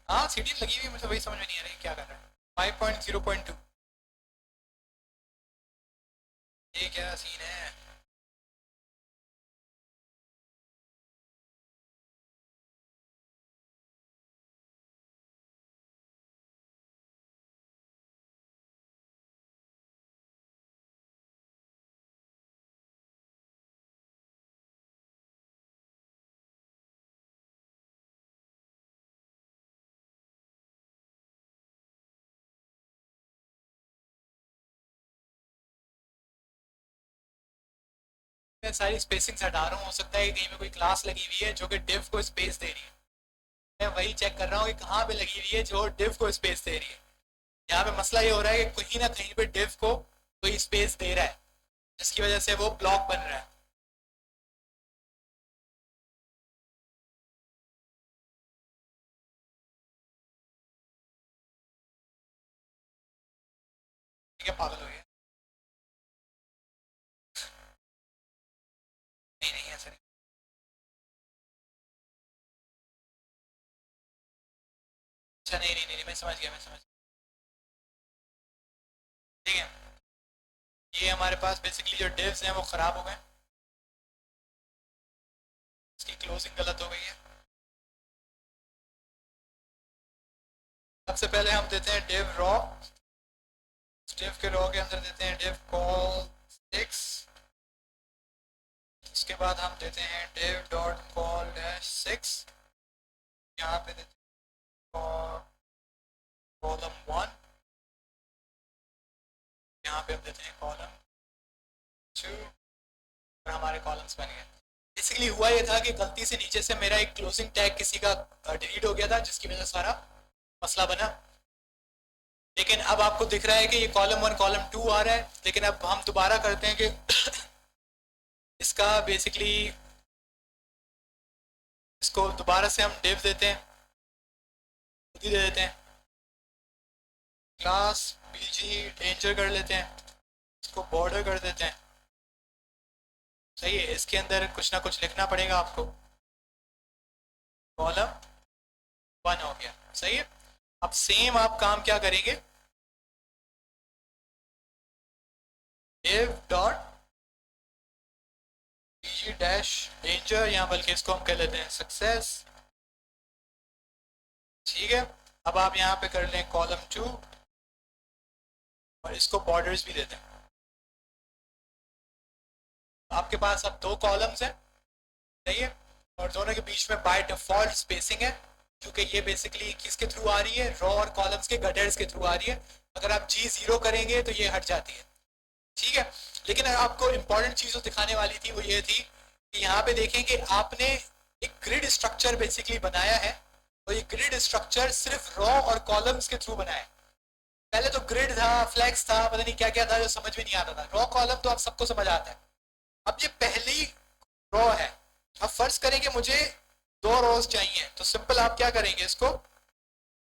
हाँ सीडी लगी हुई, मुझे वही समझ में नहीं आ रही क्या कर रहा है। 5.0.2, ये क्या सीन है, मैं सारी स्पेसिंग हटा रहा हूँ, हो सकता है कहीं में कोई क्लास लगी हुई है जो कि div को स्पेस दे रही है, मैं वही चेक कर रहा हूँ कि कहाँ पे लगी हुई है जो div को स्पेस दे रही है। यहाँ पे मसला ये हो रहा है कि कहीं ना कहीं पे div को कोई स्पेस दे रहा है, जिसकी वजह से वो ब्लॉक बन रहा है। ठीक है, पागल हो गया, नहीं नहीं ऐसा नहीं, अच्छा नहीं नहीं नहीं, मैं समझ गया, मैं समझ गया। ठीक है, ये हमारे पास बेसिकली जो divs हैं वो खराब हो गए, इसकी क्लोजिंग गलत हो गई है। सबसे पहले हम देते हैं div raw, div के raw के अंदर देते हैं div call 6, उसके बाद हम देते हैं div डॉट कॉल डैश 6, यहाँ पे देते हैं कॉलम 1, यहाँ पे हम देते हैं कॉलम 2, और हमारे कॉलम्स बन गए। बेसिकली हुआ ये था कि गलती से नीचे से मेरा एक क्लोजिंग टैग किसी का डिलीट हो गया था, जिसकी वजह से सारा मसला बना। लेकिन अब आपको दिख रहा है कि ये कॉलम 1 कॉलम 2 आ रहा है, लेकिन अब हम दोबारा करते हैं कि इसका बेसिकली इसको दोबारा से हम div देते हैं, खुद ही दे देते हैं, क्लास bg डेंजर कर लेते हैं, इसको बॉर्डर कर देते हैं, सही है। इसके अंदर कुछ ना कुछ लिखना पड़ेगा आपको, कॉलम 1 हो गया, सही है। अब सेम आप काम क्या करेंगे, div dot bg dash danger, यहाँ बल्कि इसको हम कह लेते हैं सक्सेस, ठीक है। अब आप यहाँ पे कर लें कॉलम 2, और इसको बॉर्डर्स भी देते हैं। आपके पास अब 2 कॉलम्स हैं, सही है, और दोनों के बीच में बाय डिफॉल्ट स्पेसिंग है, क्योंकि ये बेसिकली किसके थ्रू आ रही है, रॉ और कॉलम्स के गडर्स के थ्रू आ रही है। अगर आप G0 करेंगे तो ये हट जाती है, ठीक है। लेकिन आपको इंपॉर्टेंट चीज़ दिखाने वाली थी वो ये थी कि यहाँ पे देखें कि आपने एक ग्रिड स्ट्रक्चर बेसिकली बनाया है, तो ये ग्रिड स्ट्रक्चर सिर्फ रॉ और कॉलम्स के थ्रू बना है। पहले तो ग्रिड था, फ्लैक्स था, पता नहीं क्या क्या था जो समझ में नहीं आता था। रॉ कॉलम तो आप सबको समझ आता है। अब ये पहली रॉ है। अब फर्ज करेंगे मुझे दो रोज चाहिए, तो सिंपल आप क्या करेंगे, इसको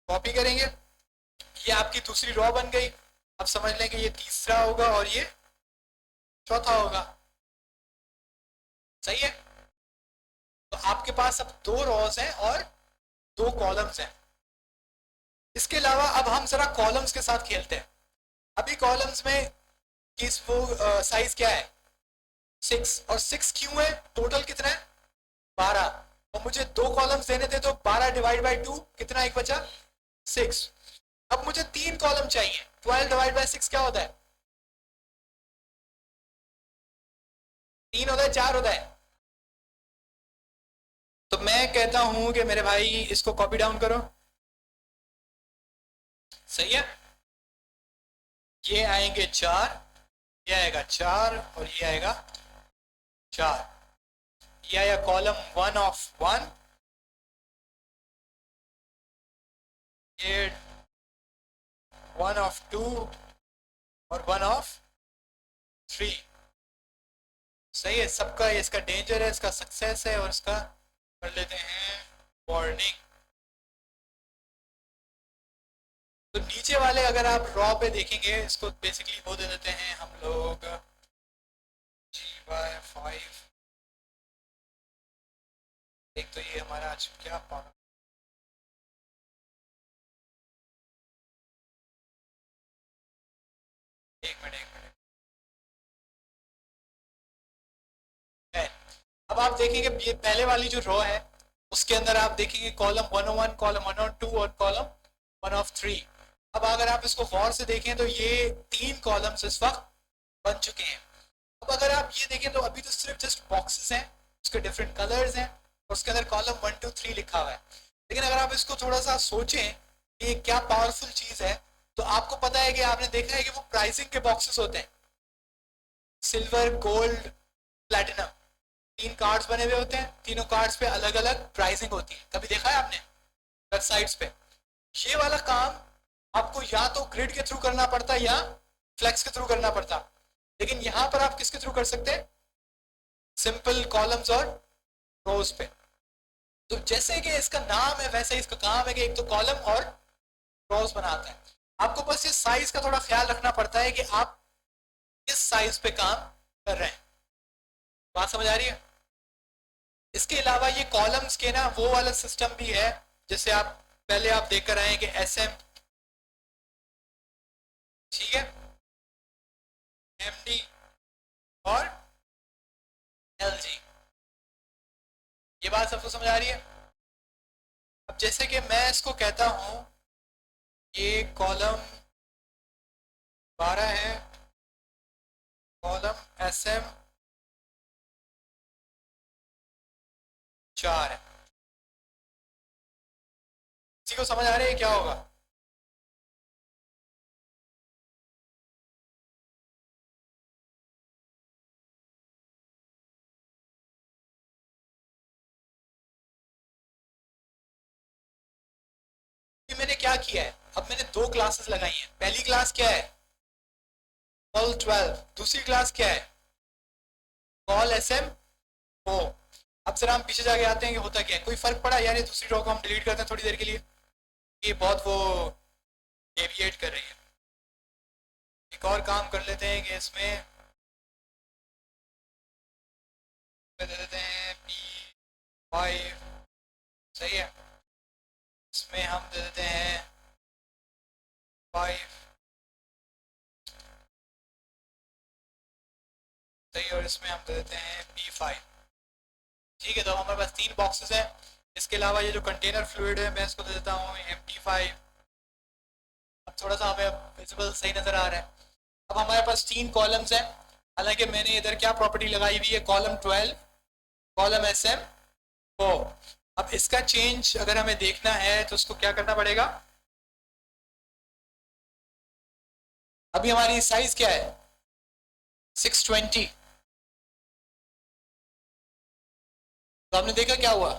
कॉपी करेंगे, ये आपकी दूसरी रॉ बन गई। अब समझ लें कि ये तीसरा होगा और ये चौथा होगा। सही है। तो आपके पास अब दो रॉज हैं और दो कॉलम्स हैं। इसके अलावा अब हम जरा कॉलम्स के साथ खेलते हैं। अभी कॉलम्स में किस वो साइज क्या है, 6, और 6 क्यों है, टोटल कितना है 12, और मुझे दो कॉलम्स देने थे, तो 12 डिवाइड बाई 2 कितना एक बचा 6। अब मुझे 3 कॉलम चाहिए, 12 डिवाइड बाई 6 क्या होता है, 3 होता है, 4 होता है। तो मैं कहता हूं कि मेरे भाई इसको कॉपी डाउन करो। सही है। ये आएंगे 4, ये आएगा 4 और ये आएगा 4। ये आया कॉलम 1 ऑफ 1, ये 1 ऑफ 2 और 1 ऑफ 3। सही है। सबका इसका डेंजर है, इसका सक्सेस है, और इसका कर लेते हैं वार्निंग। तो नीचे वाले अगर आप रॉ पे देखेंगे, इसको बेसिकली वो दे देते हैं हम लोग G/5। एक तो ये हमारा आज क्या पाना, एक मिनट है। अब आप देखेंगे ये पहले वाली जो रो है उसके अंदर आप देखेंगे कॉलम 101, कॉलम 102 और कॉलम 1 of 3। अब अगर आप इसको गौर से देखें तो ये 3 कॉलम्स इस वक्त बन चुके हैं। अब अगर आप ये देखें तो अभी तो सिर्फ जस्ट बॉक्सेस हैं, उसके डिफरेंट कलर्स हैं, और उसके अंदर कॉलम 1 2 3 लिखा हुआ है। लेकिन अगर आप इसको थोड़ा सा सोचें कि ये क्या पावरफुल चीज है, तो आपको पता है कि आपने देखा है कि वो प्राइसिंग के बॉक्सेस होते हैं, सिल्वर, गोल्ड, प्लेटिनम। 3 कार्ड्स बने हुए होते हैं, तीनों कार्ड्स पे अलग अलग प्राइसिंग होती है। कभी देखा है आपने वेबसाइट्स पे? ये वाला काम आपको या तो ग्रिड के थ्रू करना पड़ता है या फ्लेक्स के थ्रू करना पड़ता। लेकिन यहां पर आप किसके थ्रू कर सकते हैं, सिंपल कॉलम्स और रोज पे। तो जैसे कि इसका नाम है वैसे इसका काम है कि एक तो कॉलम और रोज बनाता है। आपको बस ये साइज का थोड़ा ख्याल रखना पड़ता है कि आप किस साइज पे काम कर रहे हैं। बात समझ आ रही है? इसके अलावा ये कॉलम्स के ना वो वाला सिस्टम भी है, जैसे आप पहले आप देखकर आए कि SM, ठीक है, MD और LG। ये बात सबको समझ आ रही है? अब जैसे कि मैं इसको कहता हूं ये कॉलम 12 है, कॉलम SM 4 है। किसी को समझ आ रही है क्या होगा? मैंने क्या किया है, अब मैंने 2 क्लासेस लगाई हैं। पहली क्लास क्या है, कॉल 12। दूसरी क्लास क्या है, कॉल SM4। अब सर हम पीछे जाके आते हैं कि होता क्या है, कोई फर्क पड़ा यार? ये दूसरी रो को हम डिलीट करते हैं थोड़ी देर के लिए, ये बहुत वो डेविएट कर रही है। एक और काम कर लेते हैं कि इसमें दे देते हैं P5। सही है। इसमें हम दे देते हैं 5। सही। और इसमें हम दे देते हैं P5। ठीक है। तो हमारे पास 3 बॉक्सेस हैं। इसके अलावा ये जो कंटेनर फ्लूइड है मैं इसको दे देता हूँ MT5। अब थोड़ा सा हमें विजिबल सही नजर आ रहा है। अब हमारे पास 3 कॉलम्स हैं। हालांकि मैंने इधर क्या प्रॉपर्टी लगाई हुई है, कॉलम 12, कॉलम SM4। अब इसका चेंज अगर हमें देखना है तो उसको क्या करना पड़ेगा, अभी हमारी साइज क्या है 620। तो आपने देखा क्या हुआ,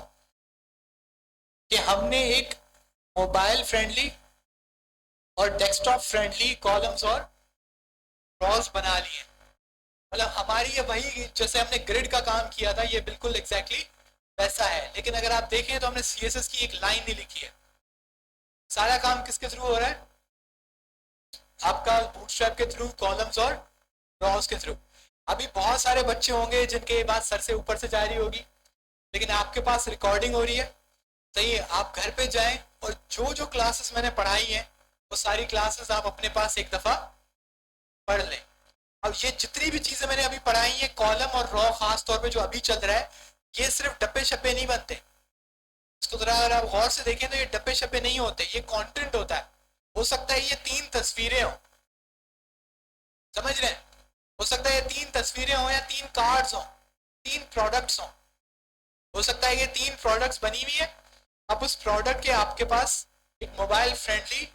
कि हमने एक मोबाइल फ्रेंडली और डेस्कटॉप फ्रेंडली कॉलम्स और रॉस बना लिए। मतलब हमारी ये वही जैसे हमने ग्रिड का काम किया था, ये बिल्कुल एग्जैक्टली वैसा है। लेकिन अगर आप देखें तो हमने सीएसएस की एक लाइन नहीं लिखी है। सारा काम किसके थ्रू हो रहा है? आपका बूटस्ट्रैप के थ्रू, कॉलम्स और रॉस के थ्रू। अभी बहुत सारे बच्चे होंगे जिनके बात सर से ऊपर से जा रही होगी, लेकिन आपके पास रिकॉर्डिंग हो रही है, सही है। आप घर पे जाएं और जो जो क्लासेस मैंने पढ़ाई हैं वो सारी क्लासेस आप अपने पास एक दफा पढ़ लें। अब ये जितनी भी चीजें मैंने अभी पढ़ाई हैं, कॉलम और रॉ खास तौर पे जो अभी चल रहा है, ये सिर्फ डब्बे शब्बे नहीं बनते। इसको जरा अगर आप गौर से देखें तो ये डब्बे शब्बे नहीं होते, ये कंटेंट होता है। हो सकता है ये 3 तस्वीरें हो, समझ रहे हैं? हो सकता है ये 3 तस्वीरें हो या 3 कार्ड्स हो, 3 प्रोडक्ट्स हो सकता है ये 3 प्रोडक्ट्स बनी हुई है। अब उस प्रोडक्ट के आपके पास एक मोबाइल फ्रेंडली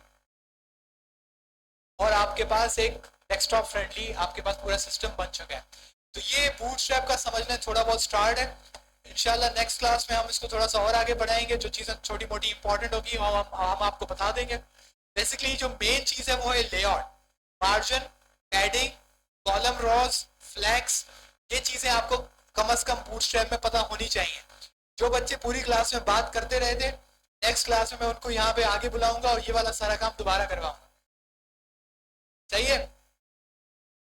और आपके पास एक डेस्कटॉप फ्रेंडली, आपके पास पूरा सिस्टम बन चुका है। तो ये बूटस्ट्रैप का समझना थोड़ा बहुत स्टार्ट है। इंशाल्लाह नेक्स्ट क्लास में हम इसको थोड़ा सा और आगे बढ़ाएंगे, जो चीज़ें छोटी मोटी इंपॉर्टेंट होगी हम आपको बता देंगे। बेसिकली जो मेन चीज़ है वो है layout, margin, padding, column rows, flex. ये चीज़ें आपको कम से कम बूटस्ट्रैप में पता होनी चाहिए। जो बच्चे पूरी क्लास में बात करते रहे थे, नेक्स्ट क्लास में मैं उनको यहाँ पे आगे बुलाऊंगा और ये वाला सारा काम दोबारा करवाऊंगा। सही है?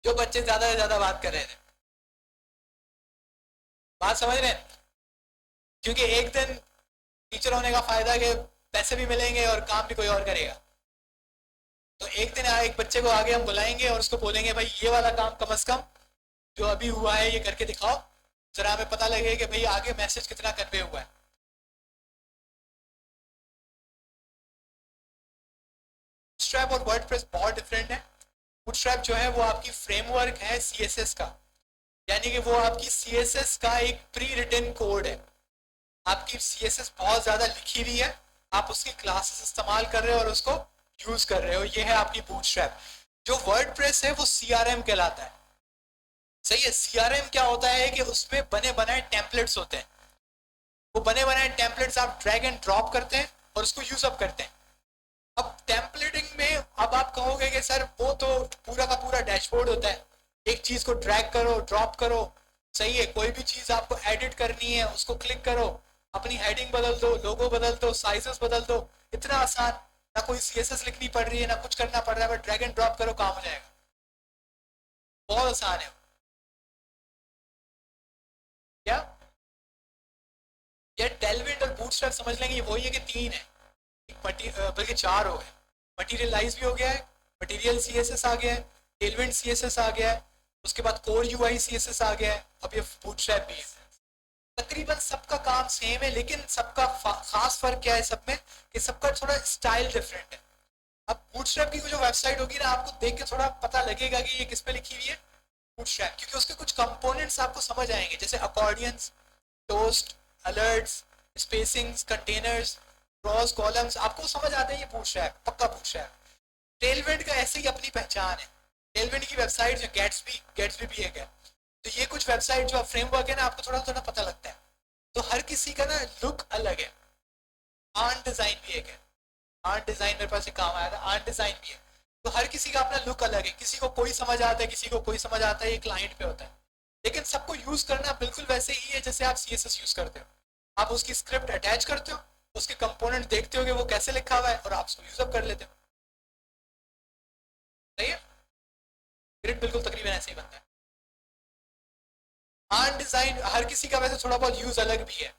जो बच्चे ज्यादा से ज्यादा बात कर रहे थे, बात समझ रहे हैं? क्योंकि एक दिन टीचर होने का फायदा है कि पैसे भी मिलेंगे और काम भी कोई और करेगा। तो एक दिन एक बच्चे को आगे हम बुलाएंगे और उसको बोलेंगे भाई ये वाला काम कम से कम जो अभी हुआ है ये करके दिखाओ, जरा हमें पता लगे कि भाई आगे मैसेज कितना कन्वे हुआ है। बूटस्ट्रैप और वर्डप्रेस बहुत डिफरेंट है। बूटस्ट्रैप जो है वो आपकी फ्रेमवर्क है सीएसएस का, यानी कि वो आपकी सीएसएस का एक प्री रिटन कोड है। आपकी सीएसएस बहुत ज्यादा लिखी हुई है, आप उसकी क्लासेस इस्तेमाल कर रहे हो और उसको यूज कर रहे हो, ये है आपकी बूटस्ट्रैप। जो वर्डप्रेस है वो सीआरएम कहलाता है। सही है? सीआरएम क्या होता है कि उसमें बने बनाए टेम्पलेट्स होते हैं। वो बने बनाए टेम्पलेट्स आप ड्रैग एंड ड्रॉप करते हैं और उसको यूज अप करते हैं। अब टेम्पलेटिंग में अब आप कहोगे कि सर वो तो पूरा का पूरा डैशबोर्ड होता है, एक चीज को ड्रैग करो ड्रॉप करो। सही है? कोई भी चीज आपको एडिट करनी है उसको क्लिक करो, अपनी हेडिंग बदल दो, लोगो बदल दो, साइजेस बदल दो, इतना आसान। ना कोई सीएसएस लिखनी पड़ रही है ना कुछ करना पड़ रहा है, बस ड्रैग एंड ड्रॉप करो काम हो जाएगा। बहुत आसान है। क्या ये टेलविंड और बूटस्ट्रैप समझ लेंगे, ये वही है कि 3 है, बल्कि 4 हो गए। मटीरियलाइज भी हो गया है, मटीरियल सीएसएस आ गया है, टेलविंड सीएसएस आ गया है, उसके बाद कोर यूआई सीएसएस आ गया है, अब ये बूटस्ट्रैप भी है। तकरीबन सबका काम सेम है, लेकिन सबका खास फर्क क्या है सब में कि सबका थोड़ा स्टाइल डिफरेंट है। अब बूटस्ट्रैप की जो वेबसाइट होगी ना, आपको देख के थोड़ा पता लगेगा कि ये किस पे लिखी हुई है, बूटस्ट्रैप, क्योंकि उसके कुछ कंपोनेंट्स आपको समझ आएंगे, जैसे accordions, toast, alerts, spacings, containers, rows, columns, आपको समझ आते हैं, ये बूटस्ट्रैप पक्का बूटस्ट्रैप। टेलविंड का ऐसे ही अपनी पहचान है। टेलविंड की वेबसाइट जो गेट्सबी भी एक है। तो ये कुछ वेबसाइट जो फ्रेमवर्क है ना, आपको थोड़ा थोड़ा पता लगता है। तो हर किसी का ना लुक अलग है। आर्ट डिजाइन भी एक है, आर्ट डिजाइन मेरे पास एक काम आया था, आर्ट डिजाइन भी है। तो हर किसी का अपना लुक अलग है, किसी को कोई समझ आता है, किसी को कोई समझ आता है, ये क्लाइंट पे होता है। लेकिन सबको यूज करना बिल्कुल वैसे ही है जैसे आप सीएसएस यूज करते हो। आप उसकी स्क्रिप्ट अटैच करते हो, उसके कंपोनेंट देखते हो कि वो कैसे लिखा हुआ है और आप उसको यूज अप कर लेते हो। सही है? ग्रिड बिल्कुल तकरीबन ऐसे ही बनता है। आर्ट डिजाइन हर किसी का वैसे थोड़ा बहुत यूज अलग भी है।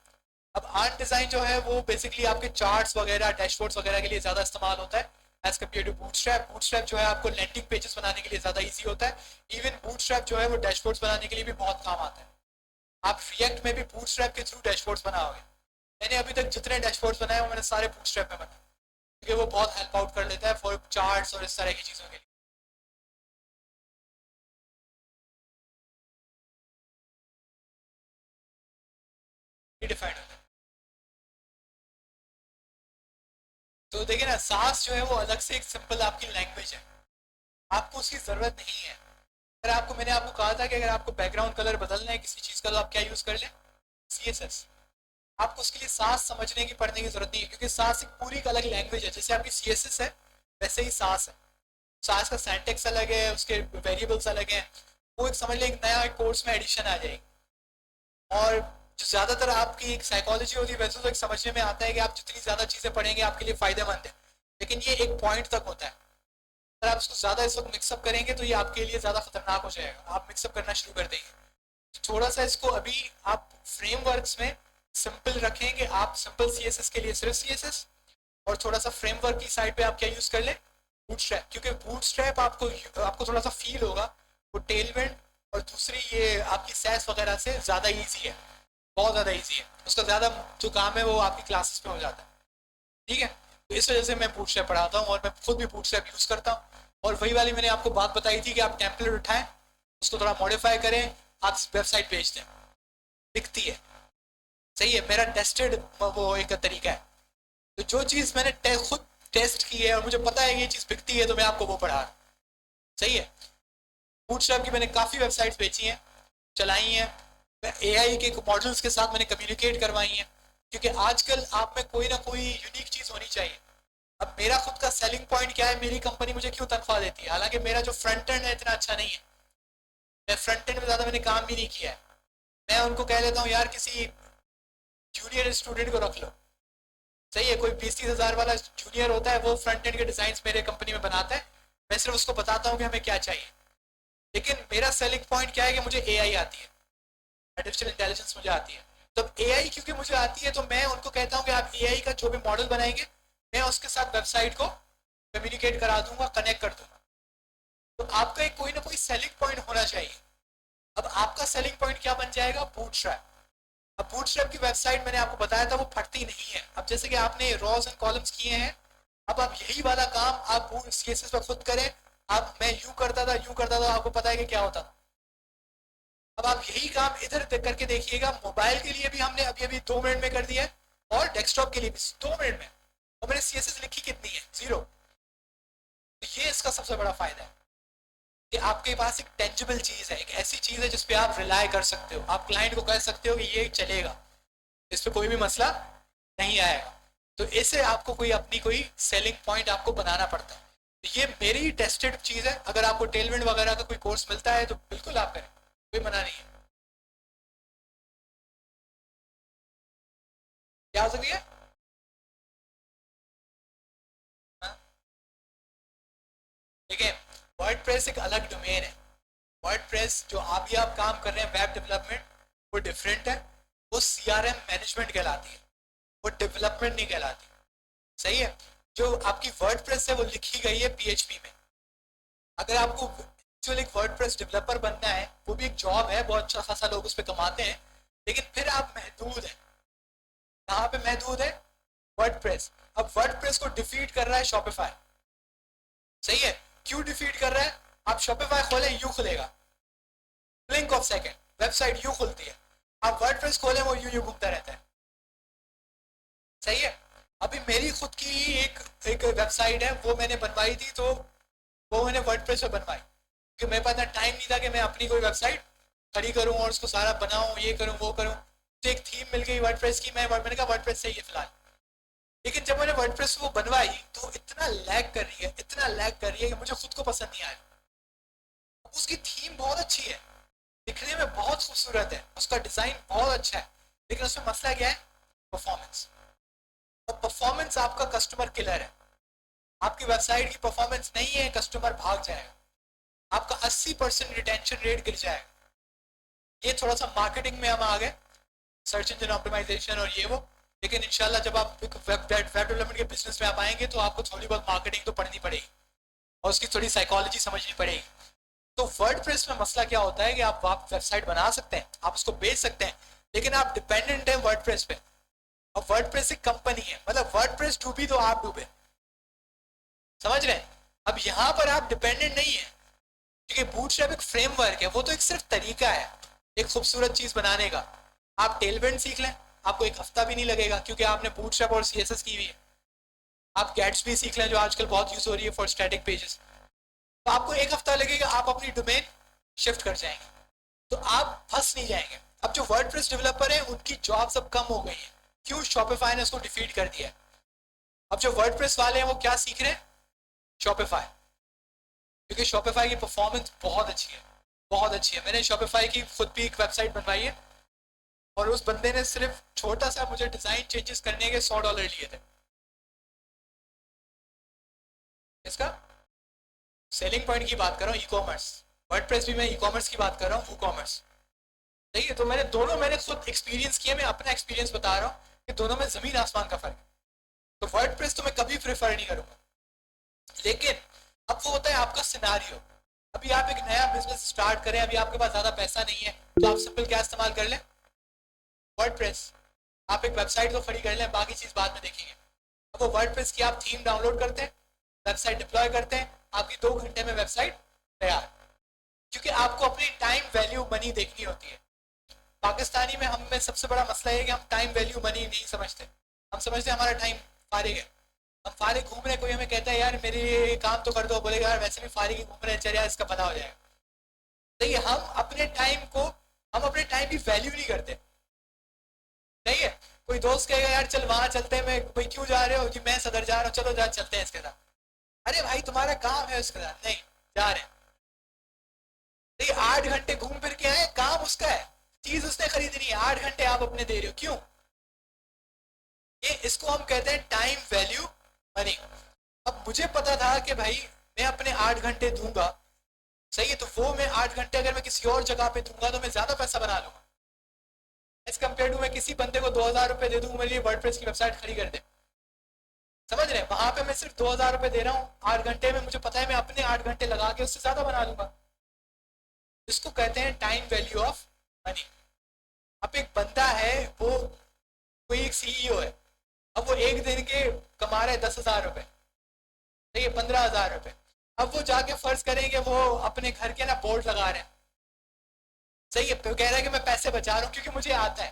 अब आर्ट डिजाइन जो है वो बेसिकली आपके चार्ट्स वगैरह, डैशबोर्ड्स वगैरह के लिए ज्यादा इस्तेमाल होता है as compare to Bootstrap. Bootstrap जो है आपको लैंडिंग पेजेस बनाने के लिए ज्यादा इजी होता है। इवन बूटस्ट्रैप जो है वो डैशबोर्ड्स बनाने के लिए भी बहुत काम आता है। आप रिएक्ट में भी बूटस्ट्रैप के थ्रू डैशबोर्ड्स बनाओगे। मैंने अभी तक जितने डैशबोर्ड्स बनाए वो मैंने सारे बूटस्ट्रैप में बनाए, क्योंकि वो बहुत हेल्प आउट कर लेता है फॉर चार्ट्स और इस तरह की चीजों के लिए। डिफाइंड होता है। तो देखिए ना, सास जो है वो अलग से एक सिंपल आपकी लैंग्वेज है, आपको उसकी जरूरत नहीं है। अगर आपको, मैंने आपको कहा था कि अगर आपको बैकग्राउंड कलर बदलना है किसी चीज का तो आप क्या यूज कर लें, सीएसएस। आपको उसके लिए सास समझने की पढ़ने की जरूरत नहीं है, क्योंकि सास एक पूरी एक अलग लैंग्वेज है। जैसे आपकी CSS है वैसे ही सास है। सास का सिंटैक्स अलग है, उसके वेरिएबल्स अलग हैं। वो एक समझ लें एक नया एक कोर्स में एडिशन आ जाएगी। और जो ज़्यादातर आपकी एक साइकोलॉजी होती है वैसे तो एक समझने में आता है कि आप जितनी ज़्यादा चीज़ें पढ़ेंगे आपके लिए फ़ायदेमंद है, लेकिन ये एक पॉइंट तक होता है। अगर आप इसको ज़्यादा इस वक्त मिक्सअप करेंगे तो ये आपके लिए ज़्यादा खतरनाक हो जाएगा, आप मिक्सअप करना शुरू कर देंगे। तो थोड़ा सा इसको अभी आप फ्रेमवर्क्स में सिंपल रखें कि आप सिंपल CSS के लिए सिर्फ CSS, और थोड़ा सा फ्रेमवर्क की साइड पे आप क्या यूज़ कर लें, बूटस्ट्रैप। क्योंकि बूटस्ट्रैप आपको थोड़ा सा फील होगा वो टेलविंड और दूसरी ये आपकी सैस वगैरह से ज़्यादा ईजी है, बहुत ज़्यादा ईजी है। उसका ज़्यादा जो काम है वो आपकी क्लासेस में हो जाता है। ठीक है, तो इस वजह से मैं बूटस्ट्रैप पढ़ाता हूँ और मैं खुद भी बूटस्ट्रैप यूज़ करता हूँ। और वही वाली मैंने आपको बात बताई थी कि आप टेम्पलेट उठाएं, उसको थोड़ा मॉडिफाई करें, आप वेबसाइट भेज दें, दिखती है। सही है, मेरा टेस्टेड वो एक तरीका है। तो जो चीज़ मैंने खुद टेस्ट की है और मुझे पता है कि ये चीज़ बिकती है, तो मैं आपको वो पढ़ा रहा हूँ। सही है, बूटस्ट्रैप की मैंने काफ़ी वेबसाइट्स बेची हैं, चलाई हैं, AI के मॉडल्स के साथ मैंने कम्युनिकेट करवाई हैं, क्योंकि आजकल आप में कोई ना कोई यूनिक चीज़ होनी चाहिए। अब मेरा खुद का सेलिंग पॉइंट क्या है, मेरी कंपनी मुझे क्यों तनख्वाह देती है, हालांकि मेरा जो फ्रंट एंड है इतना अच्छा नहीं है, मैं फ्रंट एंड में ज़्यादा मैंने काम भी नहीं किया है। मैं उनको कह लेता हूँ यार किसी जूनियर स्टूडेंट को रख लो। सही है, कोई 20-30 हज़ार वाला जूनियर होता है, वो फ्रंट एंड के डिजाइन मेरे कंपनी में बनाता है, मैं सिर्फ उसको बताता हूँ कि हमें क्या चाहिए। लेकिन मेरा सेलिंग पॉइंट क्या है कि मुझे AI आती है, आर्टिफिशियल इंटेलिजेंस मुझे आती है। तो AI क्योंकि मुझे आती है तो मैं उनको कहता हूँ कि आप AI का जो भी मॉडल बनाएंगे मैं उसके साथ वेबसाइट को कम्युनिकेट करा दूंगा, कनेक्ट कर दूंगा। तो आपका एक कोई ना कोई सेलिंग पॉइंट होना चाहिए। अब आपका सेलिंग पॉइंट क्या बन जाएगा, बूटस्ट्रैप। अब बूटस्ट्रैप की वेबसाइट मैंने आपको बताया था वो फटती नहीं है। अब जैसे कि आपने रॉज एंड कॉलम्स किए हैं, अब आप यही वाला काम आप CSS पर खुद करें। अब मैं यूं करता था यूं करता था, आपको पता है कि क्या होता था। अब आप यही काम इधर करके देखिएगा, मोबाइल के लिए भी हमने अभी अभी 2 मिनट में कर दिया है, और डेस्कटॉप के लिए भी 2 मिनट में। और मैंने CSS लिखी कितनी है, 0। तो ये इसका सबसे बड़ा फायदा है कि आपके पास एक टेंजिबल चीज है, एक ऐसी चीज है जिसपे आप रिलाय कर सकते हो, आप क्लाइंट को कह सकते हो कि ये चलेगा, इस पे कोई भी मसला नहीं आएगा। तो इससे आपको कोई अपनी कोई सेलिंग पॉइंट आपको बनाना पड़ता है। तो ये मेरी टेस्टेड चीज है। अगर आपको टेलविंड वगैरह का कोई कोर्स मिलता है तो बिल्कुल आप करें, कोई मना नहीं है। क्या हो सकती है? हाँ? देखिए, वर्डप्रेस एक अलग डोमेन है। वर्डप्रेस जो अभी आप काम कर रहे हैं वेब डेवलपमेंट, वो डिफरेंट है। वो CRM मैनेजमेंट कहलाती है, वो डेवलपमेंट नहीं कहलाती। सही है, जो आपकी वर्डप्रेस है वो लिखी गई है PHP में। अगर आपको एक्चुअली एक वर्डप्रेस डेवलपर बनना है, वो भी एक जॉब है, बहुत अच्छा खासा लोग उस पर कमाते हैं, लेकिन फिर आप महदूद हैं। कहाँ पे महदूद है? वर्डप्रेस। अब वर्डप्रेस को डिफीट कर रहा है शॉपिफाई। सही है, क्यों डिफीट कर रहा है? आप शॉपिफाई खोले, यूं खुलेगा, ब्लिंक ऑफ सेकंड वेबसाइट यूं खुलती है। आप वर्डप्रेस खोले, वो यूं यूं घूमता रहता है। सही है, अभी मेरी खुद की एक एक वेबसाइट है, वो मैंने बनवाई थी, तो वो मैंने वर्डप्रेस पे बनवाई, क्योंकि मेरे पास इतना टाइम नहीं था कि मैं अपनी कोई वेबसाइट खड़ी करूँ और उसको सारा बनाऊँ, ये करूँ वो करूँ। तो एक थीम मिल गई वर्डप्रेस की, मैंने कहा वर्डप्रेस सही है फिलहाल। लेकिन जब मैंने वर्डप्रेस वो बनवाई तो इतना लैग कर रही है, इतना लैग कर रही है कि मुझे खुद को पसंद नहीं आया। उसकी थीम बहुत अच्छी है, दिखने में बहुत खूबसूरत है, उसका डिजाइन बहुत अच्छा है, लेकिन उसमें मसला क्या है? परफॉर्मेंस। और परफॉर्मेंस आपका कस्टमर किलर है। आपकी वेबसाइट की परफॉर्मेंस नहीं है, कस्टमर भाग जाएगा, आपका 80% रिटेंशन रेट गिर जाएगा। ये थोड़ा सा मार्केटिंग में हम आ गए, सर्च इंजन ऑप्टिमाइजेशन और ये वो। लेकिन इंशाल्लाह जब आप वेब डेवलपमेंट के बिजनेस में आप आएंगे तो आपको थोड़ी बहुत मार्केटिंग तो पढ़नी पड़ेगी और उसकी थोड़ी साइकोलॉजी समझनी पड़ेगी। तो वर्डप्रेस में मसला क्या होता है कि आप वेबसाइट बना सकते हैं, आप उसको बेच सकते हैं, लेकिन आप डिपेंडेंट हैं वर्डप्रेस पे। और वर्डप्रेस एक कंपनी है, मतलब वर्डप्रेस डूबी तो आप डूबे। समझ रहे हैं? अब यहाँ पर आप डिपेंडेंट नहीं है, क्योंकि बूटस्ट्रैप एक फ्रेमवर्क है, वो तो एक सिर्फ तरीका है एक खूबसूरत चीज बनाने का। आप टेलविंड सीख लें, आपको एक हफ्ता भी नहीं लगेगा, क्योंकि आपने बूटस्ट्रैप और CSS की हुई है। आप गैट्स भी सीख लें, जो आजकल बहुत यूज हो रही है फॉर स्टैटिक पेजेस, तो आपको एक हफ्ता लगेगा, आप अपनी डोमेन शिफ्ट कर जाएंगे, तो आप फंस नहीं जाएंगे। अब जो वर्डप्रेस डेवलपर है उनकी जॉब सब कम हो गई है, क्यों शॉपिफाई ने उसको डिफीट कर दिया है। अब जो वर्डप्रेस वाले हैं वो क्या सीख रहे हैं, शॉपिफाई, क्योंकि शॉपिफाई की परफॉर्मेंस बहुत अच्छी है, बहुत अच्छी है। मैंने शॉपिफाई की खुद भी एक वेबसाइट बनवाई है और उस बंदे ने सिर्फ छोटा सा मुझे डिजाइन चेंजेस करने के $100 लिए थे। इसका सेलिंग पॉइंट की बात कर रहा हूँ, ई कॉमर्स। वर्डप्रेस भी मैं ई कॉमर्स की बात कर रहा हूँ, ई कॉमर्स। सही है, तो मैंने खुद एक्सपीरियंस किया, मैं अपना एक्सपीरियंस बता रहा हूँ कि दोनों में जमीन आसमान का फर्क है। तो वर्डप्रेस तो मैं कभी प्रेफर नहीं करूंगा। लेकिन अब वो होता है आपका सिनारियो। अभी आप एक नया बिजनेस स्टार्ट करें, अभी आपके पास ज्यादा पैसा नहीं है, तो आप सिंपल क्या इस्तेमाल कर लें, वर्डप्रेस। आप एक वेबसाइट तो खड़ी कर लें, बाकी चीज बाद में देखेंगे। अब वो वर्डप्रेस की आप थीम डाउनलोड करते हैं, वेबसाइट डिप्लॉय करते हैं, आपकी 2 घंटे में वेबसाइट तैयार। क्योंकि आपको अपनी टाइम वैल्यू मनी देखनी होती है। पाकिस्तानी में हम में सबसे बड़ा मसला है कि हम टाइम वैल्यू मनी नहीं समझते। हम समझते हैं हमारा टाइम फारिग है, हम फारिग घूम रहे, कोई हमें कहता है यार मेरे ये काम तो कर दो, बोलेगा यार वैसे भी फारिग ही घूम रहे हैं, चल यार इसका भला हो जाएगा। नहीं, हम अपने टाइम की वैल्यू नहीं करते। नहीं है, कोई दोस्त कहेगा यार चल वहां चलते हैं, मैं भाई क्यों जा रहे हो जी, मैं सदर जा रहा हूँ, चलो जा चलते हैं इसके साथ। अरे भाई तुम्हारा काम है उसके साथ, नहीं जा रहे हैं। नहीं, 8 घंटे घूम फिर के आए, काम उसका है, चीज उसने खरीदनी है, 8 घंटे आप अपने दे रहे हो, क्यों? ये इसको हम कहते हैं टाइम वैल्यू मनी। अब मुझे पता था कि भाई मैं अपने 8 घंटे दूंगा, सही है, तो वो मैं 8 घंटे अगर मैं किसी और जगह पे दूंगा तो मैं ज्यादा पैसा बना लूंगा एज कम्पेयर टू मैं किसी बंदे को 2000 रुपए दे दूंगा, मेरे लिए वर्डप्रेस की वेबसाइट खड़ी कर दे। समझ रहे हैं, वहां पे मैं सिर्फ 2000 रुपए दे रहा हूँ, 8 घंटे में मुझे पता है मैं अपने 8 घंटे लगा के उससे ज्यादा बना लूंगा। इसको कहते हैं टाइम वैल्यू ऑफ मनी। अब एक बंदा है, वो कोई एक सीईओ है, अब वो एक दिन के कमा रहे 10,000 रुपए, ठीक है, 15,000 रुपए। अब वो जाके फर्ज करेंगे वो अपने घर के ना बोर्ड लगा रहे हैं, सही है, तो कह रहा है कि मैं पैसे बचा रहा हूँ क्योंकि मुझे आता है।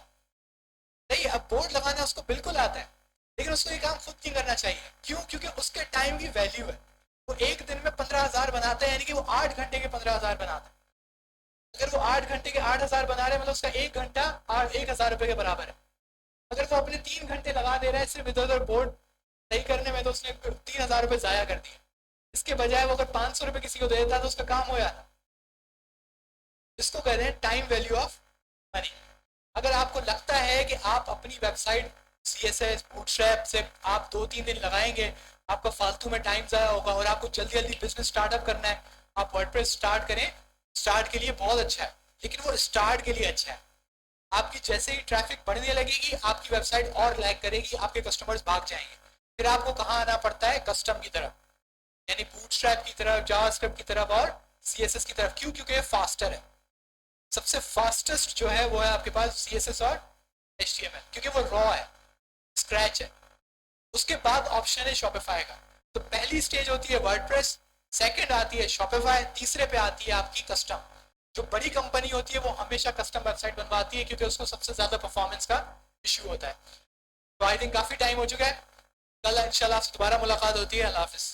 सही है, अब बोर्ड लगाना उसको बिल्कुल आता है, लेकिन उसको ये काम खुद नहीं करना चाहिए। क्यों? क्योंकि उसके टाइम की वैल्यू है। वो एक दिन में 15,000 बनाता है, यानी कि वो 8 घंटे के 15,000 बनाता है। अगर वो 8 घंटे के 8,000 बना रहे हैं, मतलब उसका 1 घंटा 1,000 रुपए के बराबर है। अगर वो अपने 3 घंटे लगा दे रहा है सिर्फ इधर उधर बोर्ड सही करने में, तो उसने 3,000 रुपए जाया कर दिए। इसके बजाय वो अगर 500 रुपए किसी को दे देता तो उसका काम हो जाता। इसको कह रहे हैं टाइम वैल्यू ऑफ मनी। अगर आपको लगता है कि आप अपनी वेबसाइट CSS बूटस्ट्रैप से आप 2-3 दिन लगाएंगे, आपका फालतू में टाइम ज़ाया होगा और आपको जल्दी जल्दी बिजनेस स्टार्टअप करना है, आप वर्डप्रेस स्टार्ट करें। स्टार्ट के लिए बहुत अच्छा है, लेकिन वो स्टार्ट के लिए अच्छा है। आपकी जैसे ही ट्रैफिक बढ़ने लगेगी, आपकी वेबसाइट और लैग करेगी, आपके कस्टमर्स भाग जाएंगे। फिर आपको कहाँ आना पड़ता है, कस्टम की तरफ, यानी बूटस्ट्रैप की तरफ, जावास्क्रिप्ट की तरफ और CSS की तरफ। क्यों? क्योंकि ये फास्टर है। सबसे फास्टेस्ट जो है वो है आपके पास CSS और HTML, क्योंकि वो रॉ है, स्क्रैच है। उसके बाद ऑप्शन है शॉपिफाई का। तो पहली स्टेज होती है वर्डप्रेस, सेकंड आती है शॉपिफाई, तीसरे पे आती है आपकी कस्टम। जो बड़ी कंपनी होती है वो हमेशा कस्टम वेबसाइट बनवाती है, क्योंकि उसको सबसे ज्यादा परफॉर्मेंस का इशू होता है। तो आई थिंक काफी टाइम हो चुका है, कल इंशाल्लाह दोबारा मुलाकात होती है। अल्लाह हाफिज।